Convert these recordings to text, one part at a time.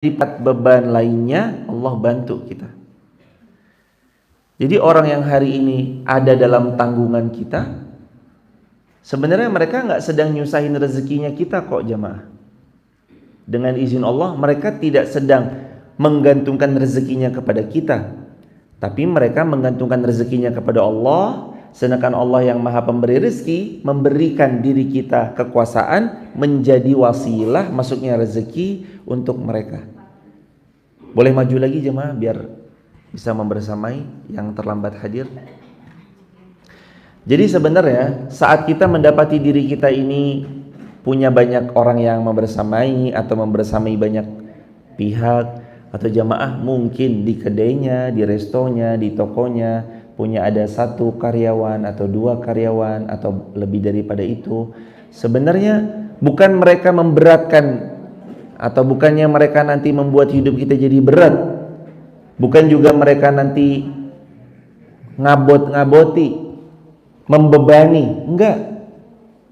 lipat beban lainnya, Allah bantu kita. Jadi orang yang hari ini ada dalam tanggungan kita, sebenarnya mereka nggak sedang nyusahin rezekinya kita kok jamaah. Dengan izin Allah, mereka tidak sedang menggantungkan rezekinya kepada kita, tapi mereka menggantungkan rezekinya kepada Allah. Sedangkan Allah yang maha pemberi rezeki memberikan diri kita kekuasaan menjadi wasilah masuknya rezeki untuk mereka. Boleh maju lagi jemaah biar bisa membersamai yang terlambat hadir. Jadi sebenarnya saat kita mendapati diri kita ini punya banyak orang yang membersamai atau membersamai banyak pihak, atau jamaah mungkin di kedainya, di restonya, di tokonya punya ada 1 karyawan atau 2 karyawan atau lebih daripada itu. Sebenarnya bukan mereka memberatkan atau bukannya mereka nanti membuat hidup kita jadi berat, bukan juga mereka nanti ngabot-ngaboti, membebani, enggak.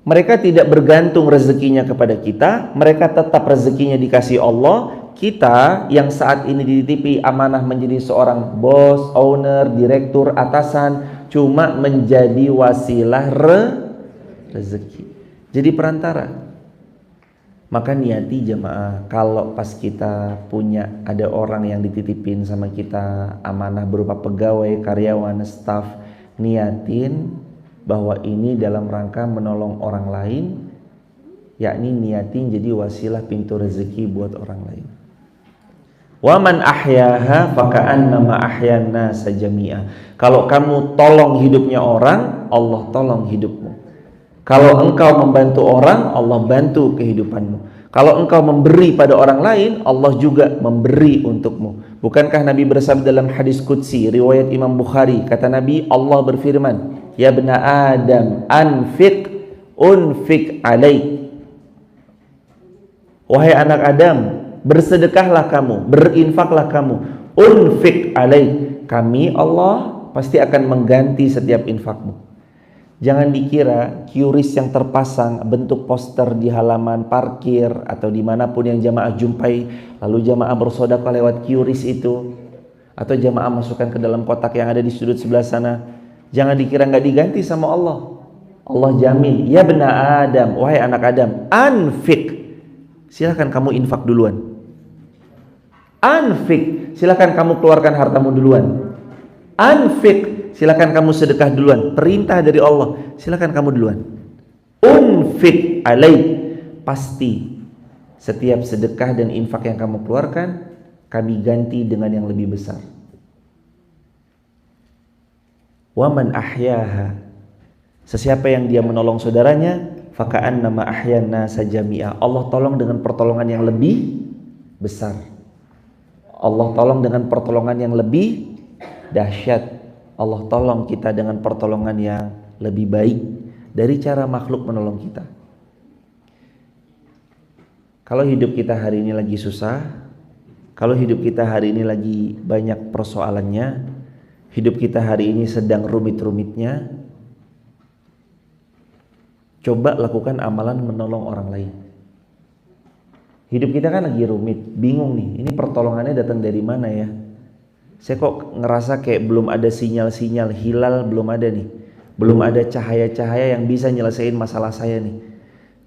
Mereka tidak bergantung rezekinya kepada kita, mereka tetap rezekinya dikasih Allah. Kita yang saat ini dititipi amanah menjadi seorang bos, owner, direktur, atasan, cuma menjadi wasilah rezeki, jadi perantara. Maka niati jemaah, kalau pas kita punya ada orang yang dititipin sama kita amanah berupa pegawai, karyawan, staf, niatin bahwa ini dalam rangka menolong orang lain, yakni niatin jadi wasilah pintu rezeki buat orang lain. Wa man ahyaha faka'annama ahyan nasa jami'a. Kalau kamu tolong hidupnya orang, Allah tolong hidupmu. Kalau engkau membantu orang, Allah bantu kehidupanmu. Kalau engkau memberi pada orang lain, Allah juga memberi untukmu. Bukankah Nabi bersabda dalam hadis qudsi riwayat Imam Bukhari, kata Nabi, Allah berfirman, ya bna Adam, anfiq unfiq alaik. Wahai anak Adam, bersedekahlah kamu, berinfaklah kamu, unfiq alaik, kami Allah pasti akan mengganti setiap infakmu. Jangan dikira QRIS yang terpasang bentuk poster di halaman parkir atau dimanapun yang jamaah jumpai, lalu jamaah bersedekah lewat QRIS itu, atau jamaah masukkan ke dalam kotak yang ada di sudut sebelah sana, jangan dikira nggak diganti sama Allah. Allah jamin, ya bna Adam, wahai anak Adam, anfiq, silahkan kamu infak duluan. Anfiq, silahkan kamu keluarkan hartamu duluan. Anfiq, silakan kamu sedekah duluan. Perintah dari Allah, silakan kamu duluan. Unfiq alaik, pasti setiap sedekah dan infak yang kamu keluarkan, kami ganti dengan yang lebih besar. Wa man ahyaha, sesiapa yang dia menolong saudaranya, faka'annama ahyan nasa jami'a. Allah tolong dengan pertolongan yang lebih besar. Allah tolong dengan pertolongan yang lebih dahsyat. Allah tolong kita dengan pertolongan yang lebih baik dari cara makhluk menolong kita. Kalau hidup kita hari ini lagi susah, kalau hidup kita hari ini lagi banyak persoalannya, hidup kita hari ini sedang rumit-rumitnya, coba lakukan amalan menolong orang lain. Hidup kita kan lagi rumit, bingung nih, ini pertolongannya datang dari mana ya? Saya kok ngerasa kayak belum ada sinyal-sinyal hilal, belum ada nih, belum ada cahaya-cahaya yang bisa nyelesain masalah saya nih.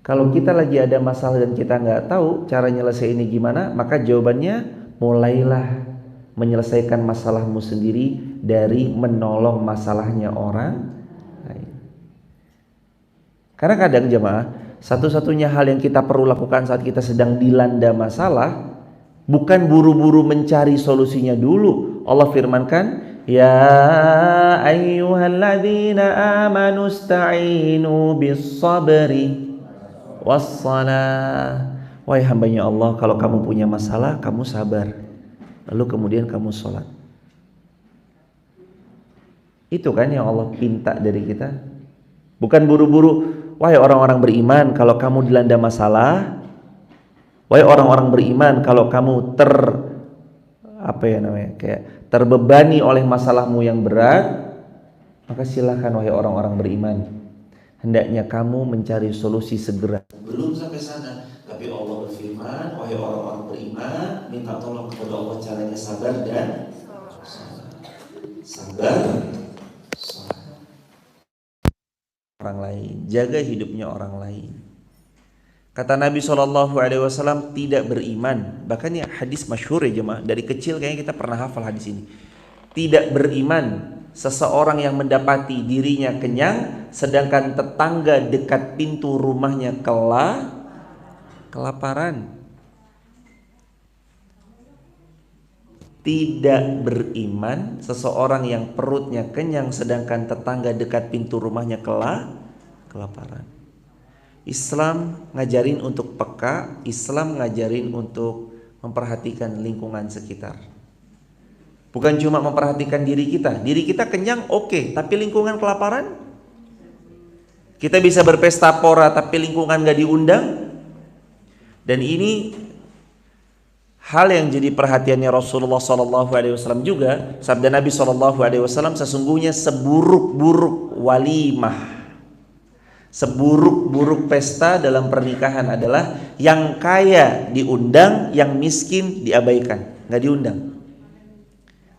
Kalau kita lagi ada masalah dan kita nggak tahu cara nyelesainnya gimana, maka jawabannya mulailah menyelesaikan masalahmu sendiri dari menolong masalahnya orang lain. Karena kadang jemaah, satu-satunya hal yang kita perlu lakukan saat kita sedang dilanda masalah, bukan buru-buru mencari solusinya dulu. Allah firmankan, ya ayyuhalladzina amanu ista'inu bis-sabri was-salah. Wahai hambanya Allah, kalau kamu punya masalah, kamu sabar, lalu kemudian kamu sholat. Itu kan yang Allah pinta dari kita. Bukan buru-buru, wahai orang-orang beriman, kalau kamu dilanda masalah, wahai orang-orang beriman, kalau kamu terbebani oleh masalahmu yang berat, maka silakan wahai orang-orang beriman, hendaknya kamu mencari solusi segera. Belum sampai sana, tapi Tapi Allah berfirman, wahai orang-orang beriman, minta tolong kepada Allah, caranya sabar dan sabar orang lain, jaga hidupnya orang lain. Kata Nabi SAW, tidak beriman, bahkan ya hadis masyhur ya jemaah, dari kecil kayaknya kita pernah hafal hadis ini. Tidak beriman seseorang yang mendapati dirinya kenyang sedangkan tetangga dekat pintu rumahnya kelaparan. Tidak beriman seseorang yang perutnya kenyang sedangkan tetangga dekat pintu rumahnya kelaparan. Islam ngajarin untuk peka, Islam ngajarin untuk memperhatikan lingkungan sekitar. Bukan cuma memperhatikan diri kita kenyang oke, tapi lingkungan kelaparan. Kita bisa berpesta pora tapi lingkungan gak diundang. Dan ini hal yang jadi perhatiannya Rasulullah SAW juga. Sabda Nabi SAW, sesungguhnya seburuk-buruk walimah, seburuk-buruk pesta dalam pernikahan adalah yang kaya diundang, yang miskin diabaikan, nggak diundang.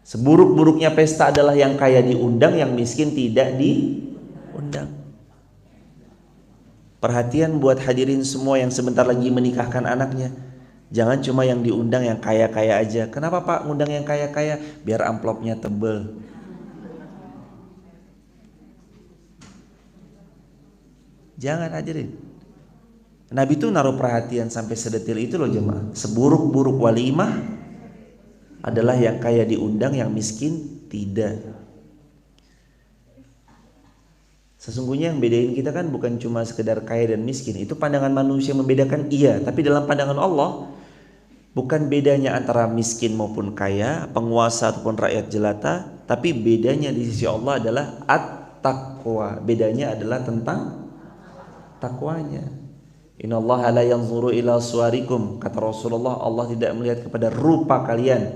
Seburuk-buruknya pesta adalah yang kaya diundang, yang miskin tidak diundang. Perhatian buat hadirin semua yang sebentar lagi menikahkan anaknya. Jangan cuma yang diundang yang kaya-kaya aja. Kenapa Pak ngundang yang kaya-kaya? Biar amplopnya tebel. Jangan hadirin. Nabi itu naruh perhatian sampai sedetil itu loh jemaah. Seburuk-buruk walimah adalah yang kaya diundang, yang miskin tidak. Sesungguhnya yang bedain kita kan bukan cuma sekedar kaya dan miskin. Itu pandangan manusia membedakan, iya. Tapi dalam pandangan Allah, bukan bedanya antara miskin maupun kaya, penguasa ataupun rakyat jelata. Tapi bedanya di sisi Allah adalah at-taqwa. Bedanya adalah tentang takwanya. Innallaha la yanzuru ila suwarikum, kata Rasulullah, Allah tidak melihat kepada rupa kalian,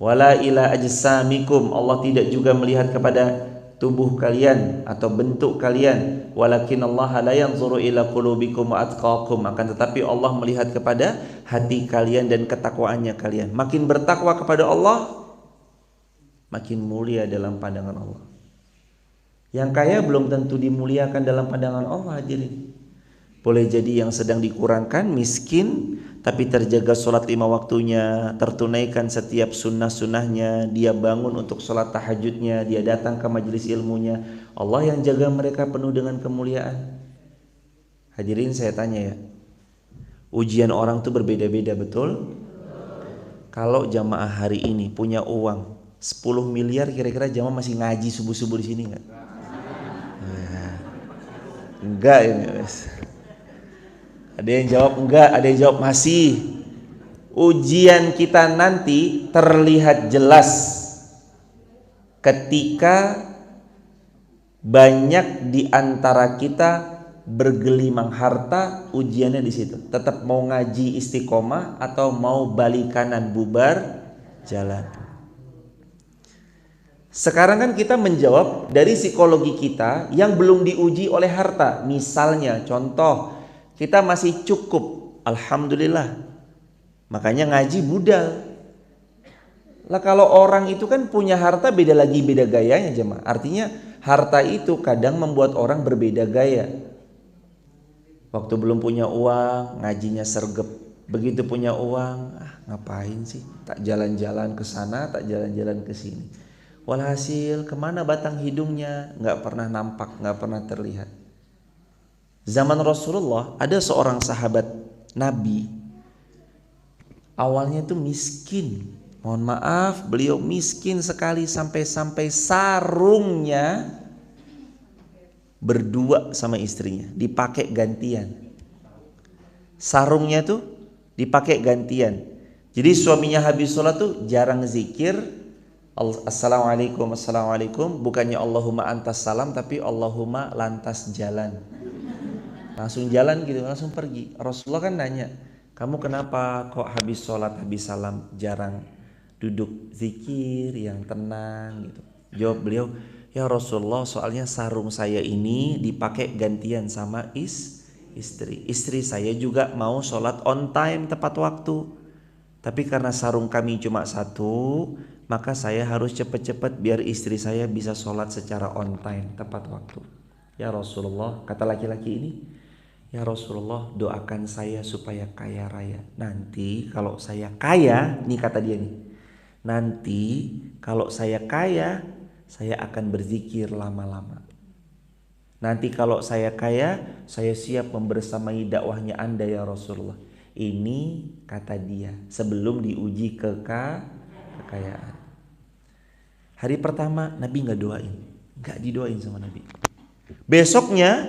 wala ila ajsamikum, Allah tidak juga melihat kepada tubuh kalian atau bentuk kalian, walakinallaha la yanzuru ila qulubikum wa atqakum, akan tetapi Allah melihat kepada hati kalian dan ketakwaannya kalian. Makin bertakwa kepada Allah, makin mulia dalam pandangan Allah. Yang kaya belum tentu dimuliakan dalam pandangan Allah hadirin. Boleh jadi yang sedang dikurangkan, miskin, tapi terjaga sholat 5 waktunya, tertunaikan setiap sunnah-sunnahnya, dia bangun untuk sholat tahajudnya, dia datang ke majelis ilmunya. Allah yang jaga mereka penuh dengan kemuliaan. Hadirin saya tanya ya, ujian orang itu berbeda-beda, betul? Kalau jamaah hari ini punya uang 10 miliar, kira-kira jamaah masih ngaji subuh-subuh di sini enggak? Enggak ini guys. Ada yang jawab enggak, ada yang jawab masih. Ujian kita nanti terlihat jelas ketika banyak di antara kita bergelimang harta. Ujiannya di situ. Tetap mau ngaji istiqomah atau mau balik kanan bubar jalan. Sekarang kan kita menjawab dari psikologi kita yang belum diuji oleh harta. Misalnya contoh, kita masih cukup, alhamdulillah, makanya ngaji budal. Lah kalau orang itu kan punya harta beda lagi, beda gayanya jemaah. Artinya harta itu kadang membuat orang berbeda gaya. Waktu belum punya uang, ngajinya sergep. Begitu punya uang, ngapain sih? Tak jalan-jalan ke sana, tak jalan-jalan ke sini. Walhasil kemana batang hidungnya? Nggak pernah nampak, nggak pernah terlihat. Zaman Rasulullah ada seorang sahabat Nabi, awalnya itu miskin. Mohon maaf, beliau miskin sekali sampai sarungnya berdua sama istrinya, dipakai gantian. Sarungnya tuh dipakai gantian. Jadi suaminya habis sholat tuh jarang zikir, Assalamualaikum, Assalamualaikum, bukannya Allahumma antas salam, tapi Allahumma lantas jalan. Langsung jalan gitu, langsung pergi. Rasulullah kan nanya, kamu kenapa kok habis sholat, habis salam jarang duduk zikir yang tenang gitu? Jawab beliau, ya Rasulullah, soalnya sarung saya ini dipakai gantian sama Istri saya juga mau sholat on time tepat waktu. Tapi karena sarung kami cuma satu, maka saya harus cepat-cepat biar istri saya bisa sholat secara on time tepat waktu. Ya Rasulullah, kata laki-laki ini, ya Rasulullah, doakan saya supaya kaya raya. Nanti kalau saya kaya, nih kata dia nih, nanti kalau saya kaya, saya akan berzikir lama-lama. Nanti kalau saya kaya, saya siap membersamai dakwahnya Anda ya Rasulullah. Ini kata dia sebelum diuji kekayaan. Hari pertama Nabi nggak doain, nggak didoain sama Nabi. Besoknya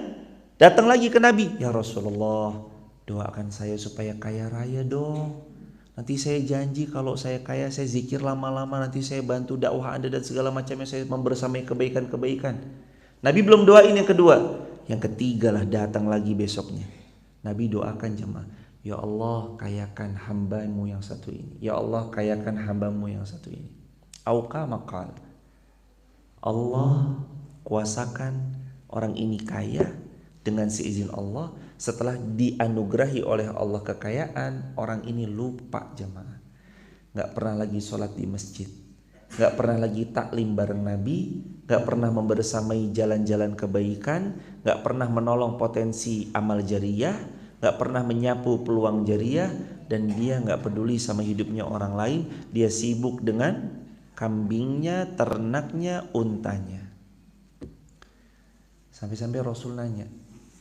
datang lagi ke Nabi, ya Rasulullah, doakan saya supaya kaya raya dong. Nanti saya janji kalau saya kaya, saya zikir lama-lama, nanti saya bantu dakwah Anda dan segala macamnya, saya membersamai kebaikan-kebaikan. Nabi belum doain yang kedua. Yang ketiga lah datang lagi besoknya. Nabi doakan jemaah, ya Allah kayakan hambamu yang satu ini. Ya Allah kayakan hambamu yang satu ini. Auka maqal, Allah kuasakan orang ini kaya dengan seizin Allah. Setelah dianugerahi oleh Allah kekayaan, orang ini lupa jemaah, gak pernah lagi sholat di masjid, gak pernah lagi taklim bareng Nabi, gak pernah membersamai jalan-jalan kebaikan, gak pernah menolong potensi amal jariyah, gak pernah menyapu peluang jariyah, dan dia gak peduli sama hidupnya orang lain. Dia sibuk dengan kambingnya, ternaknya, untanya. Sampai-sampai Rasul nanya,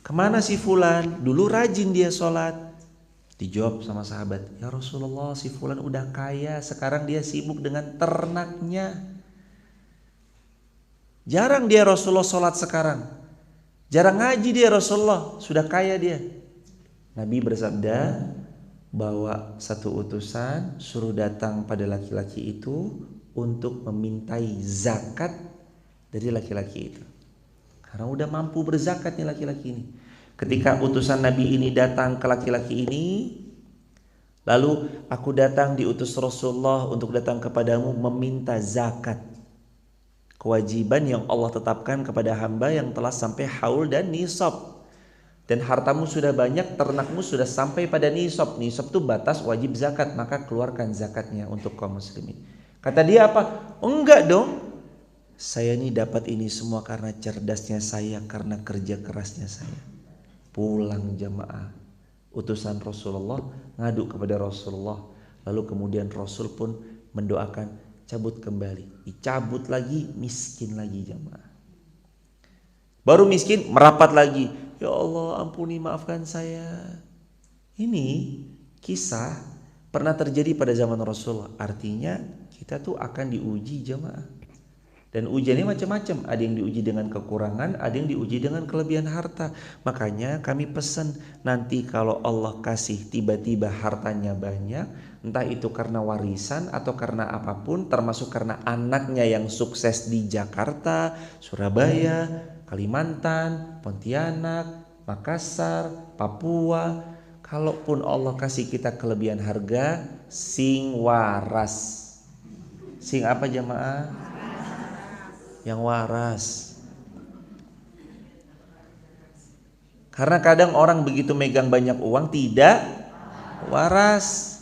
kemana si fulan? Dulu rajin dia sholat. Dijawab sama sahabat, ya Rasulullah, si fulan udah kaya, sekarang dia sibuk dengan ternaknya. Jarang dia Rasulullah sholat sekarang. Jarang ngaji dia Rasulullah, sudah kaya dia. Nabi bersabda, bawa satu utusan, suruh datang pada laki-laki itu untuk memintai zakat dari laki-laki itu. Karena udah mampu berzakat nih laki-laki ini. Ketika utusan Nabi ini datang ke laki-laki ini, lalu aku datang diutus Rasulullah untuk datang kepadamu meminta zakat. Kewajiban yang Allah tetapkan kepada hamba yang telah sampai haul dan nisab. Dan hartamu sudah banyak, ternakmu sudah sampai pada nisab. Nisab itu batas wajib zakat, maka keluarkan zakatnya untuk kaum muslimin. Kata dia apa? Enggak dong. Saya ini dapat ini semua karena cerdasnya saya, karena kerja kerasnya saya. Pulang jamaah, utusan Rasulullah ngadu kepada Rasulullah. Lalu kemudian Rasul pun mendoakan, cabut kembali. Dicabut lagi, miskin lagi jamaah. Baru miskin, merapat lagi. Ya Allah ampuni, maafkan saya. Ini kisah pernah terjadi pada zaman Rasulullah. Artinya kita tuh akan diuji jamaah. Dan ujiannya macam-macam, ada yang diuji dengan kekurangan, ada yang diuji dengan kelebihan harta. Makanya kami pesan, nanti kalau Allah kasih tiba-tiba hartanya banyak, entah itu karena warisan atau karena apapun, termasuk karena anaknya yang sukses di Jakarta, Surabaya, Kalimantan, Pontianak, Makassar, Papua. Kalaupun Allah kasih kita kelebihan harga, sing waras. Sing apa jamaah? Yang waras. Karena kadang orang begitu megang banyak uang tidak waras.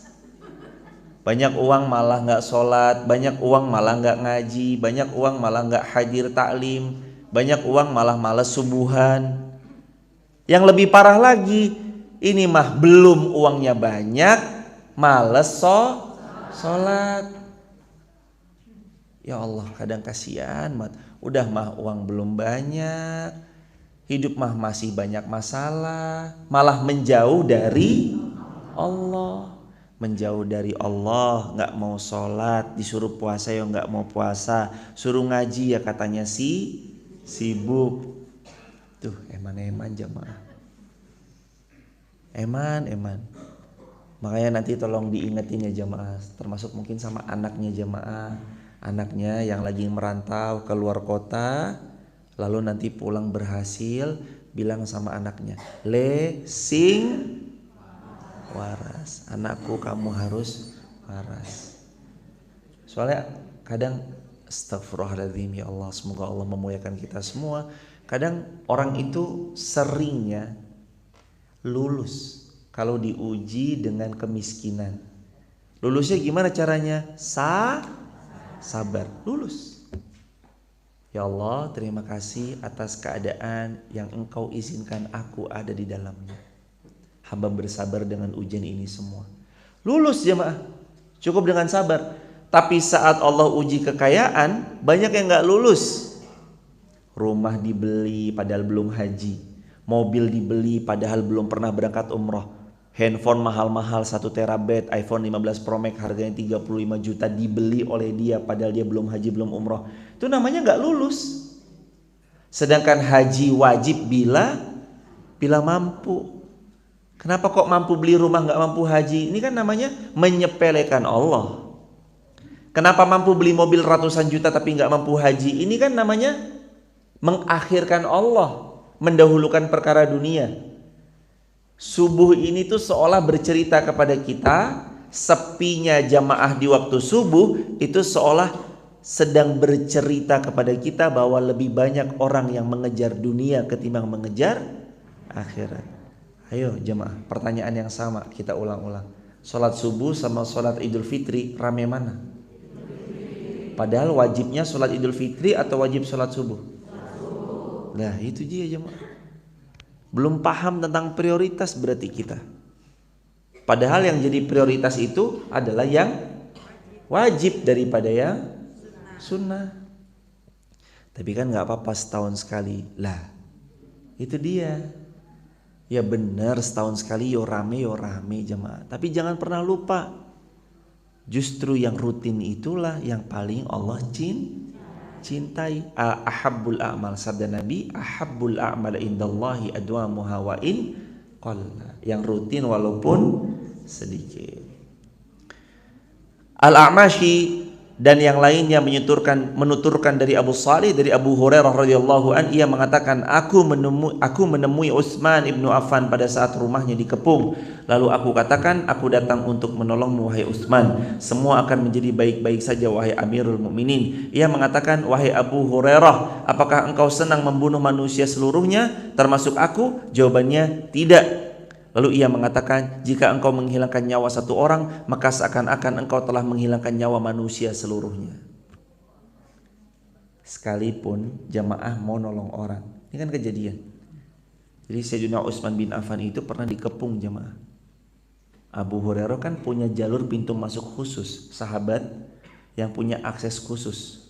Banyak uang malah gak sholat, banyak uang malah gak ngaji, banyak uang malah gak hadir taklim, banyak uang malah malas subuhan. Yang lebih parah lagi, ini mah belum uangnya banyak, males sholat. Ya Allah, kadang kasihan mat. Udah mah uang belum banyak, hidup mah masih banyak masalah, malah menjauh dari Allah. Menjauh dari Allah, gak mau sholat, disuruh puasa ya gak mau puasa, suruh ngaji ya katanya sibuk. Tuh eman-eman jamaah, eman. Makanya nanti tolong diingetin ya jamaah, termasuk mungkin sama anaknya jamaah. Anaknya yang lagi merantau ke luar kota, lalu nanti pulang berhasil, bilang sama anaknya, le sing waras, anakku kamu harus waras. Soalnya kadang, astagfirullahaladzim ya Allah, semoga Allah memuliakan kita semua. Kadang orang itu seringnya lulus kalau diuji dengan kemiskinan. Lulusnya gimana caranya? Sabar, lulus. Ya Allah, terima kasih atas keadaan yang Engkau izinkan aku ada di dalamnya. Hamba bersabar dengan ujian ini semua. Lulus jemaah, cukup dengan sabar. Tapi saat Allah uji kekayaan, banyak yang gak lulus. Rumah dibeli padahal belum haji, mobil dibeli padahal belum pernah berangkat umroh, handphone mahal-mahal 1 terabyte, iPhone 15 Pro Max harganya 35 juta dibeli oleh dia padahal dia belum haji, belum umroh. Itu namanya gak lulus. Sedangkan haji wajib bila mampu. Kenapa kok mampu beli rumah gak mampu haji? Ini kan namanya menyepelekan Allah. Kenapa mampu beli mobil ratusan juta tapi gak mampu haji? Ini kan namanya mengakhirkan Allah, mendahulukan perkara dunia. Subuh ini tuh seolah bercerita kepada kita, sepinya jamaah di waktu subuh itu seolah sedang bercerita kepada kita bahwa lebih banyak orang yang mengejar dunia ketimbang mengejar akhirat. Ayo jemaah, pertanyaan yang sama kita ulang-ulang. Sholat subuh sama sholat idul fitri rame mana? Padahal wajibnya sholat idul fitri atau wajib sholat subuh? Nah itu dia jemaah. Belum paham tentang prioritas berarti kita. Padahal yang jadi prioritas itu adalah yang wajib daripada yang sunnah. Tapi kan gak apa-apa setahun sekali. Lah itu dia. Ya benar setahun sekali yo rame jemaah. Tapi jangan pernah lupa, justru yang rutin itulah yang paling Allah cintai. Ahabbul a'mal, sabda Nabi, ahabbul a'mal indallahi adwamuha wa in qalla. Yang rutin walaupun sedikit. Al-A'mashi dan yang lainnya menuturkan dari Abu Salih, dari Abu Hurairah radhiyallahu an, ia mengatakan, aku menemui Utsman ibnu Affan pada saat rumahnya dikepung. Lalu aku katakan, aku datang untuk menolongmu wahai Utsman. Semua akan menjadi baik-baik saja wahai Amirul Mukminin. Ia mengatakan, wahai Abu Hurairah, apakah engkau senang membunuh manusia seluruhnya termasuk aku? Jawabannya tidak. Lalu ia mengatakan, jika engkau menghilangkan nyawa satu orang, maka seakan-akan engkau telah menghilangkan nyawa manusia seluruhnya. Sekalipun jamaah mau nolong orang, ini kan kejadian. Jadi Sayyidina Utsman bin Affan itu pernah dikepung jamaah. Abu Hurairah kan punya jalur pintu masuk khusus, sahabat yang punya akses khusus.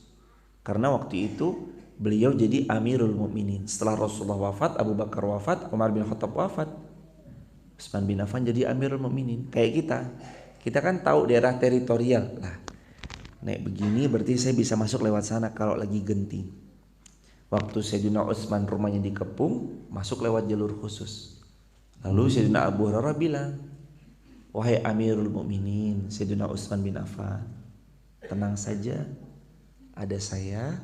Karena waktu itu beliau jadi Amirul Mukminin. Setelah Rasulullah wafat, Abu Bakar wafat, Umar bin Khattab wafat, Utsman bin Affan jadi Amirul Mukminin. Kayak kita kan tahu daerah teritorial lah. Nek begini berarti saya bisa masuk lewat sana kalau lagi genting. Waktu Sayyidina Utsman rumahnya dikepung, masuk lewat jalur khusus. Lalu Sayyidina Abu Hurairah bilang, wahai Amirul Mukminin Sayyidina Utsman bin Affan, tenang saja, ada saya,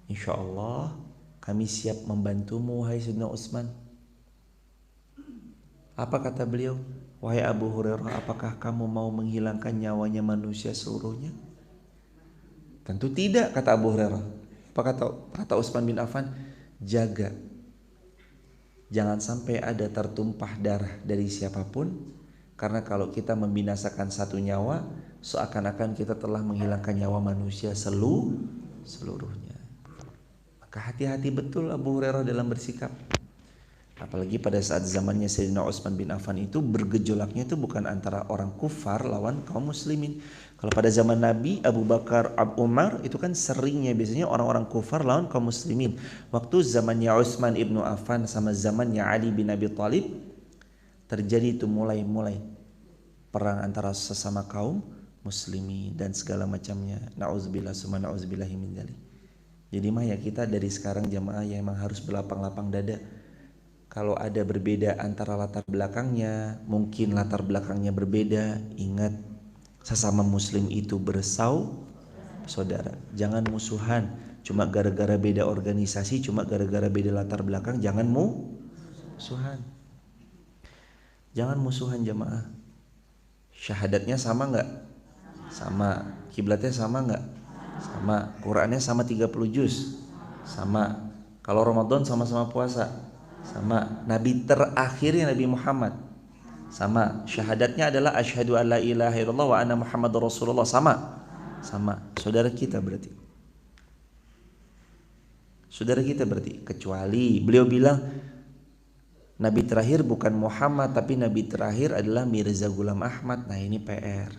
insya Allah kami siap membantumu wahai Sayyidina Utsman. Apa kata beliau? Wahai Abu Hurairah, apakah kamu mau menghilangkan nyawanya manusia seluruhnya? Tentu tidak, kata Abu Hurairah. Apa kata Utsman bin Affan? Jaga, jangan sampai ada tertumpah darah dari siapapun. Karena kalau kita membinasakan satu nyawa, seakan-akan kita telah menghilangkan nyawa manusia seluruhnya. Maka hati-hati betul Abu Hurairah dalam bersikap. Apalagi pada saat zamannya Sayyidina Utsman bin Affan itu bergejolaknya itu bukan antara orang kufar lawan kaum muslimin. Kalau pada zaman Nabi, Abu Bakar, Umar itu kan seringnya biasanya orang-orang kufar lawan kaum muslimin. Waktu zamannya Utsman ibnu Affan sama zamannya Ali bin Abi Thalib, terjadi itu mulai perang antara sesama kaum muslimin dan segala macamnya. Nauzubillah summa nauzubillahi min dzalik. Jadi mah ya kita dari sekarang jamaah yang memang harus berlapang-lapang dada. Kalau ada berbeda antara latar belakangnya, mungkin latar belakangnya berbeda, ingat sesama muslim itu bersaudara. Jangan musuhan cuma gara-gara beda organisasi, cuma gara-gara beda latar belakang, jangan musuhan. Jangan musuhan jamaah. Syahadatnya sama enggak? Sama. Kiblatnya sama enggak? Sama. Qurannya sama 30 juz? Sama. Kalau Ramadan sama-sama puasa? Sama. Nabi terakhirnya Nabi Muhammad. Sama. Syahadatnya adalah asyhadu an la ilaha illallah wa anna Muhammadar Rasulullah. Sama. Sama. Saudara kita berarti. Saudara kita berarti. Kecuali beliau bilang Nabi terakhir bukan Muhammad, tapi Nabi terakhir adalah Mirza Ghulam Ahmad. Nah ini PR.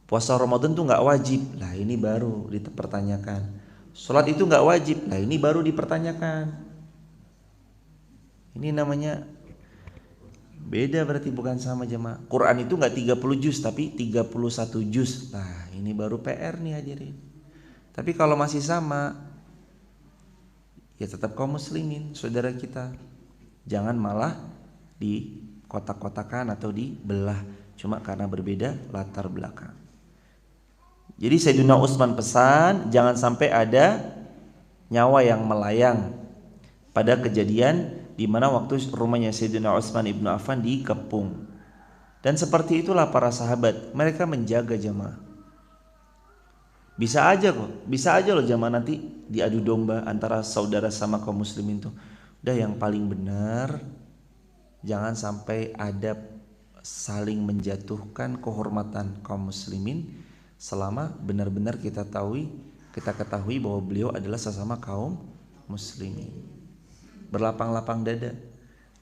Puasa Ramadan tuh gak wajib. Lah ini baru dipertanyakan. Sholat itu gak wajib. Lah ini baru dipertanyakan. Ini namanya beda, berarti bukan sama jemaah. Quran itu gak 30 juz tapi 31 juz. Nah ini baru PR nih hadirin. Tapi kalau masih sama, ya tetap kaum muslimin, saudara kita. Jangan malah di kotak-kotakan atau dibelah cuma karena berbeda latar belakang. Jadi Sayyidina Utsman pesan jangan sampai ada nyawa yang melayang pada kejadian di mana waktu rumahnya Sayyidina Utsman ibnu Affan dikepung. Dan seperti itulah para sahabat, mereka menjaga jamaah. Bisa aja loh jamaah nanti diadu domba antara saudara sama kaum muslimin tuh. Udah yang paling benar, jangan sampai ada saling menjatuhkan kehormatan kaum muslimin selama benar-benar kita ketahui bahwa beliau adalah sesama kaum muslimin. Berlapang-lapang dada.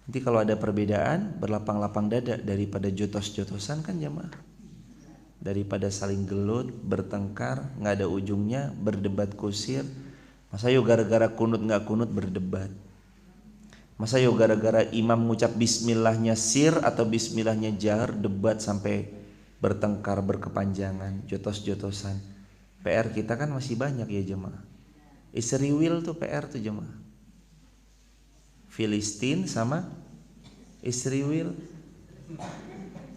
Nanti kalau ada perbedaan, berlapang-lapang dada daripada jotos-jotosan kan jamaah. Daripada saling gelut, bertengkar, nggak ada ujungnya, berdebat kusir. Masa yuk gara-gara kunut nggak kunut berdebat. Masa yuk gara-gara imam ngucap bismillahnya sir atau bismillahnya jar, debat sampai bertengkar berkepanjangan, jotos-jotosan. PR kita kan masih banyak ya jemaah. Israel tuh PR tuh jemaah. Filistin sama Israel.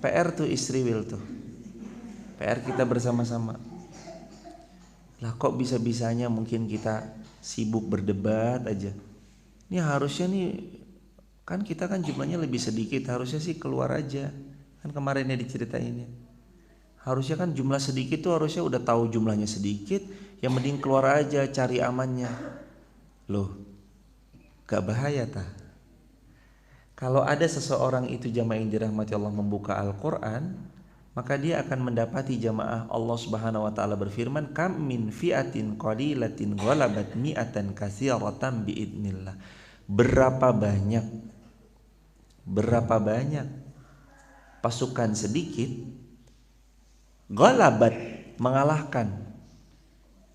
PR tuh Israel tuh. PR kita bersama-sama. Lah kok bisa-bisanya mungkin kita sibuk berdebat aja. Ini harusnya nih, kan kita kan jumlahnya lebih sedikit, harusnya sih keluar aja. Kan kemarinnya diceritain ya. Harusnya kan jumlah sedikit tuh harusnya udah tahu jumlahnya sedikit, yang mending keluar aja cari amannya. Loh, gak bahaya tah? Kalau ada seseorang itu jamaah yang dirahmati Allah membuka Al-Quran, maka dia akan mendapati jamaah Allah Subhanahu wa taala berfirman, kam min fi'atin qalilatin ghalabat mi'atan katsiratan biidznillah. Berapa banyak pasukan sedikit ghalabat mengalahkan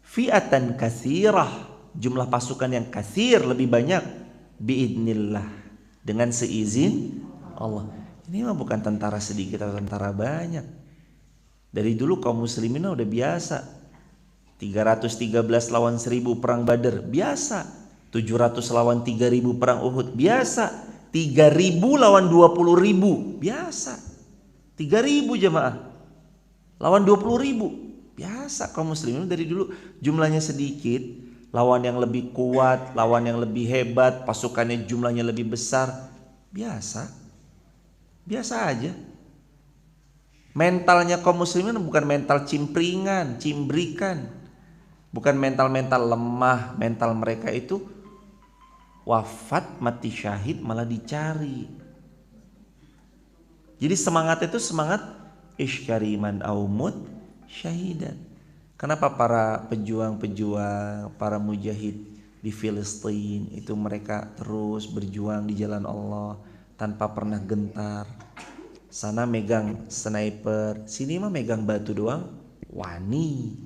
fi'atan katsirah, jumlah pasukan yang katsir lebih banyak biidznillah, dengan seizin Allah. Ini mah bukan tentara sedikit atau tentara banyak. Dari dulu kaum muslimin udah biasa. 313 lawan 1000 perang Badar, biasa. 700 lawan 3000 perang Uhud, biasa. 3000 lawan 20.000, biasa. 3000 jemaah lawan 20.000, biasa. Kaum muslimin dari dulu jumlahnya sedikit, lawan yang lebih kuat, lawan yang lebih hebat, pasukannya jumlahnya lebih besar, biasa. Biasa aja. Mentalnya kaum muslimin bukan mental cimbrikan, bukan mental-mental lemah. Mental mereka itu wafat mati syahid malah dicari. Jadi semangatnya itu semangat isyariman aumut syahidan. Kenapa para pejuang-pejuang, para mujahid di Filistin itu mereka terus berjuang di jalan Allah tanpa pernah gentar. Sana megang sniper, sini mah megang batu doang, wani.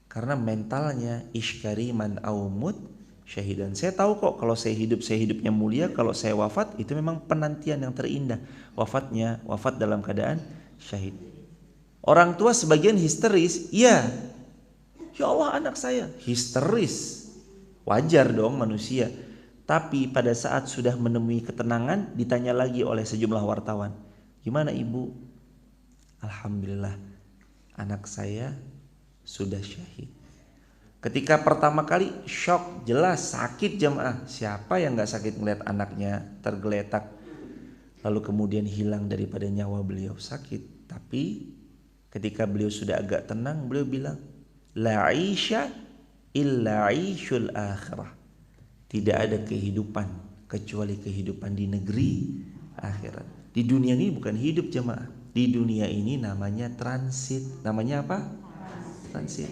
Karena mentalnya isyariman aumut syahidan. Saya tahu kok kalau saya hidupnya mulia, kalau saya wafat itu memang penantian yang terindah. Wafat dalam keadaan syahid. Orang tua sebagian histeris, iya. Ya Allah anak saya histeris. Wajar dong manusia. Tapi pada saat sudah menemui ketenangan, ditanya lagi oleh sejumlah wartawan, gimana ibu? Alhamdulillah anak saya sudah syahid. Ketika pertama kali shock, jelas sakit jemaah. Siapa yang gak sakit melihat anaknya tergeletak lalu kemudian hilang daripada nyawa beliau? Sakit. Tapi ketika beliau sudah agak tenang, beliau bilang, la 'isha illa 'ishul akhirah. tidak ada kehidupan kecuali kehidupan di negeri akhirat. Di dunia ini bukan hidup jemaah. Di dunia ini namanya transit. Namanya apa? Transit.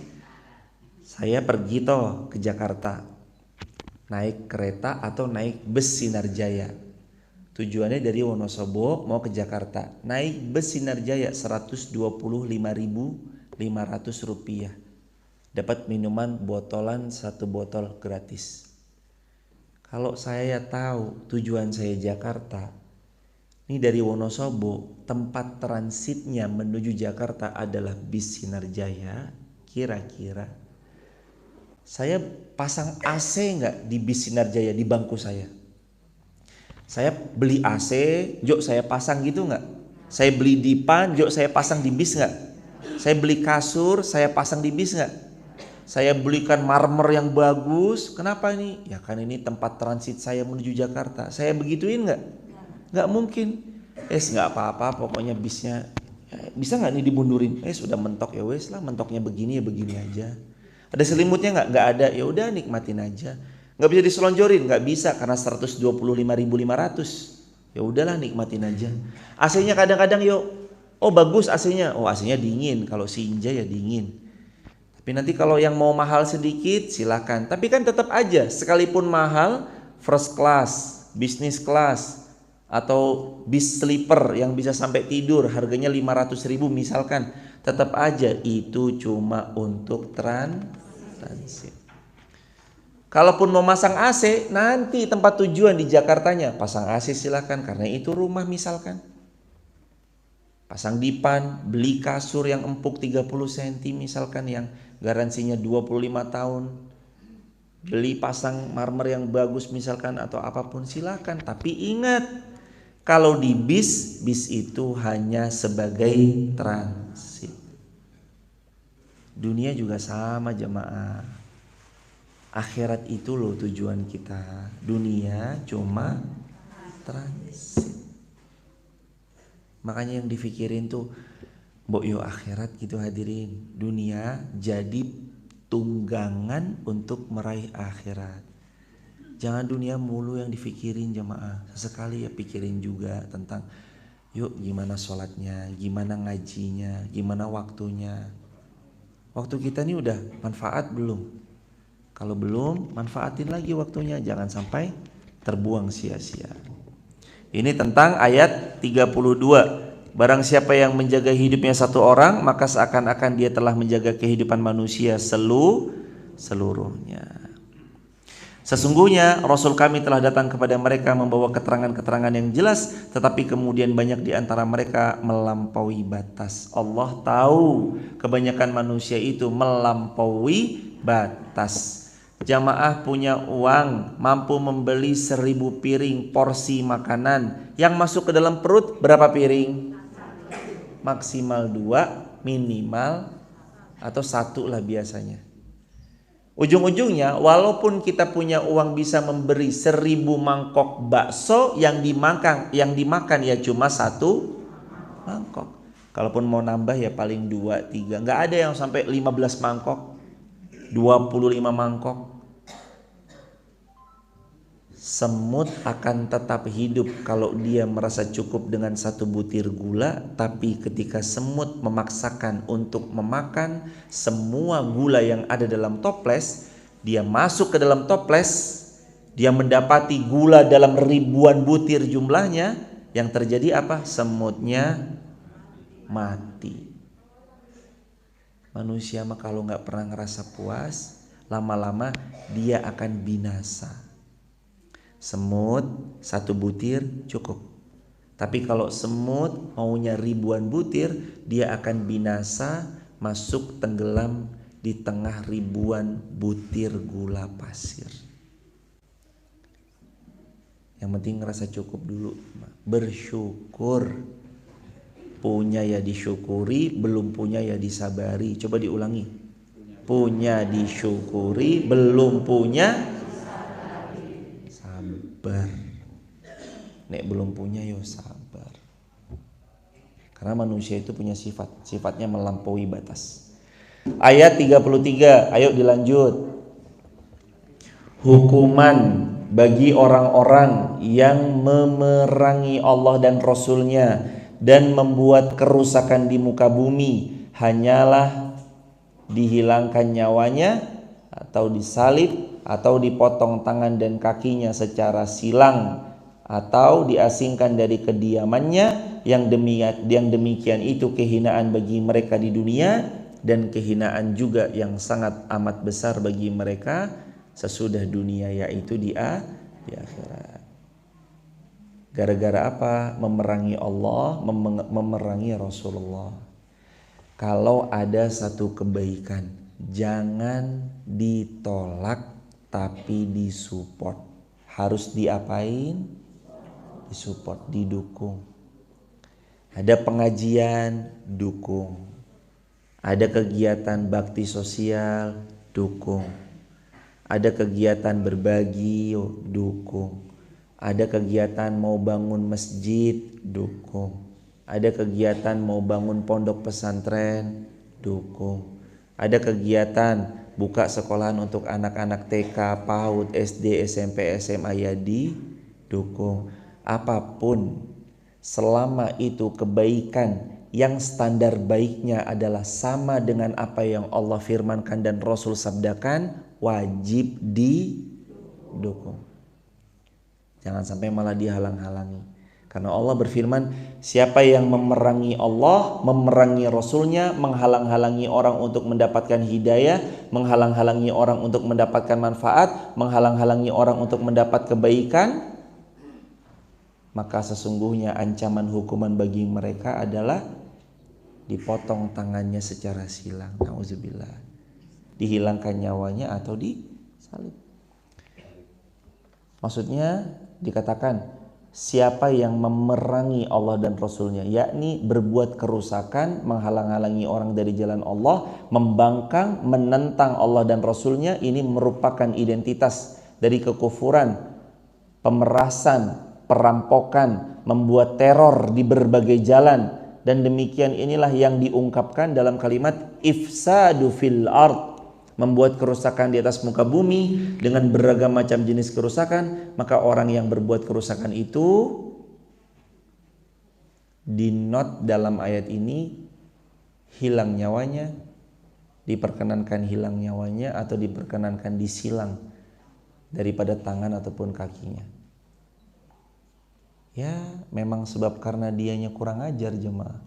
Saya pergi toh ke Jakarta, naik kereta atau naik bus Sinarjaya. Tujuannya dari Wonosobo mau ke Jakarta. Naik bus Sinarjaya 125.500 rupiah. Dapat minuman botolan 1 botol gratis. Kalau saya tahu tujuan saya Jakarta, ini dari Wonosobo, tempat transitnya menuju Jakarta adalah bis Sinarjaya, kira-kira saya pasang AC nggak di bis Sinarjaya di bangku saya? Saya beli AC, jok saya pasang gitu nggak? Saya beli dipan, jok saya pasang di bis nggak? Saya beli kasur, saya pasang di bis nggak? Saya belikan marmer yang bagus. Kenapa ini? Ya kan ini tempat transit saya menuju Jakarta. Saya begituin nggak? Nggak mungkin. Nggak apa-apa, pokoknya bisnya bisa nggak nih dibundurin? Sudah mentok ya wes lah, mentoknya begini ya begini aja. Ada selimutnya nggak? Nggak ada. Ya udah nikmatin aja. Nggak bisa diselonjorin? Nggak bisa karena 125.500. Ya udahlah nikmatin aja. AC-nya kadang-kadang bagus AC-nya. AC-nya dingin. Kalau Sinja ya dingin. Tapi nanti kalau yang mau mahal sedikit silakan. Tapi kan tetap aja sekalipun mahal, first class, business class, atau bis sleeper yang bisa sampai tidur harganya 500.000 misalkan, tetap aja itu cuma untuk transit. Kalaupun mau masang AC, nanti tempat tujuan di Jakartanya pasang AC silakan karena itu rumah misalkan. Pasang dipan, beli kasur yang empuk 30 cm misalkan yang garansinya 25 tahun. Beli pasang marmer yang bagus misalkan atau apapun silakan. Tapi ingat, kalau di bis itu hanya sebagai transit. Dunia juga sama jemaah. Akhirat itu loh tujuan kita. Dunia cuma transit. Makanya yang difikirin tuh mbok yo akhirat gitu hadirin. Dunia jadi tunggangan untuk meraih akhirat. Jangan dunia mulu yang difikirin jemaah. Sesekali ya pikirin juga tentang yuk gimana sholatnya, gimana ngajinya, gimana waktunya. Waktu kita ini udah manfaat belum? Kalau belum, manfaatin lagi waktunya. Jangan sampai terbuang sia-sia. Ini tentang ayat 32. Barang siapa yang menjaga hidupnya satu orang, maka seakan-akan dia telah menjaga kehidupan manusia seluruhnya. Sesungguhnya Rasul kami telah datang kepada mereka membawa keterangan-keterangan yang jelas, tetapi kemudian banyak di antara mereka melampaui batas. Allah tahu kebanyakan manusia itu melampaui batas. Jamaah punya uang, mampu membeli 1000 piring porsi makanan. Yang masuk ke dalam perut berapa piring? Maksimal 2, minimal atau 1 lah biasanya. Ujung-ujungnya walaupun kita punya uang bisa memberi 1000 mangkok bakso, yang dimakan ya cuma 1 mangkok. Kalaupun mau nambah ya paling 2, 3. Nggak ada yang sampai 15 mangkok, 25 mangkok. Semut akan tetap hidup kalau dia merasa cukup dengan 1 butir gula. Tapi ketika semut memaksakan untuk memakan semua gula yang ada dalam toples, dia masuk ke dalam toples, dia mendapati gula dalam ribuan butir jumlahnya. Yang terjadi apa? Semutnya mati. Manusia mah kalau gak pernah ngerasa puas, lama-lama dia akan binasa. Semut 1 butir cukup. Tapi kalau semut maunya ribuan butir, dia akan binasa, masuk tenggelam di tengah ribuan butir gula pasir. Yang penting ngerasa cukup dulu. Bersyukur. Punya ya disyukuri, belum punya ya disabari. Coba diulangi. Punya disyukuri, belum punya sabar. Nek belum punya yo sabar. Karena manusia itu punya sifatnya melampaui batas. Ayat 33, ayo dilanjut. Hukuman bagi orang-orang yang memerangi Allah dan Rasul-Nya dan membuat kerusakan di muka bumi hanyalah dihilangkan nyawanya atau disalib atau dipotong tangan dan kakinya secara silang atau diasingkan dari kediamannya, yang demikian itu kehinaan bagi mereka di dunia dan kehinaan juga yang sangat amat besar bagi mereka sesudah dunia, yaitu di akhirat. Gara-gara apa? Memerangi Allah, memerangi Rasulullah. Kalau ada satu kebaikan, jangan ditolak tapi disupport. Harus diapain? Disupport, didukung. Ada pengajian, dukung. Ada kegiatan bakti sosial, dukung. Ada kegiatan berbagi, dukung. Ada kegiatan mau bangun masjid, dukung. Ada kegiatan mau bangun pondok pesantren, dukung. Ada kegiatan buka sekolahan untuk anak-anak TK, PAUD, SD, SMP, SMA, ya didukung. Apapun selama itu kebaikan yang standar baiknya adalah sama dengan apa yang Allah firmankan dan Rasul sabdakan, wajib didukung. Jangan sampai malah dihalang-halangi. Karena Allah berfirman, siapa yang memerangi Allah, memerangi Rasulnya, menghalang-halangi orang untuk mendapatkan hidayah, menghalang-halangi orang untuk mendapatkan manfaat, menghalang-halangi orang untuk mendapat kebaikan, maka sesungguhnya ancaman hukuman bagi mereka adalah dipotong tangannya secara silang, nauzubillah, dihilangkan nyawanya atau disalib. Maksudnya dikatakan siapa yang memerangi Allah dan Rasulnya, yakni berbuat kerusakan, menghalang-halangi orang dari jalan Allah, membangkang, menentang Allah dan Rasulnya, ini merupakan identitas dari kekufuran, pemerasan, perampokan, membuat teror di berbagai jalan. Dan demikian inilah yang diungkapkan dalam kalimat ifsadu fil ard, membuat kerusakan di atas muka bumi dengan beragam macam jenis kerusakan. Maka orang yang berbuat kerusakan itu dinot dalam ayat ini hilang nyawanya, diperkenankan hilang nyawanya atau diperkenankan disilang daripada tangan ataupun kakinya. Ya memang sebab karena dianya kurang ajar jemaah,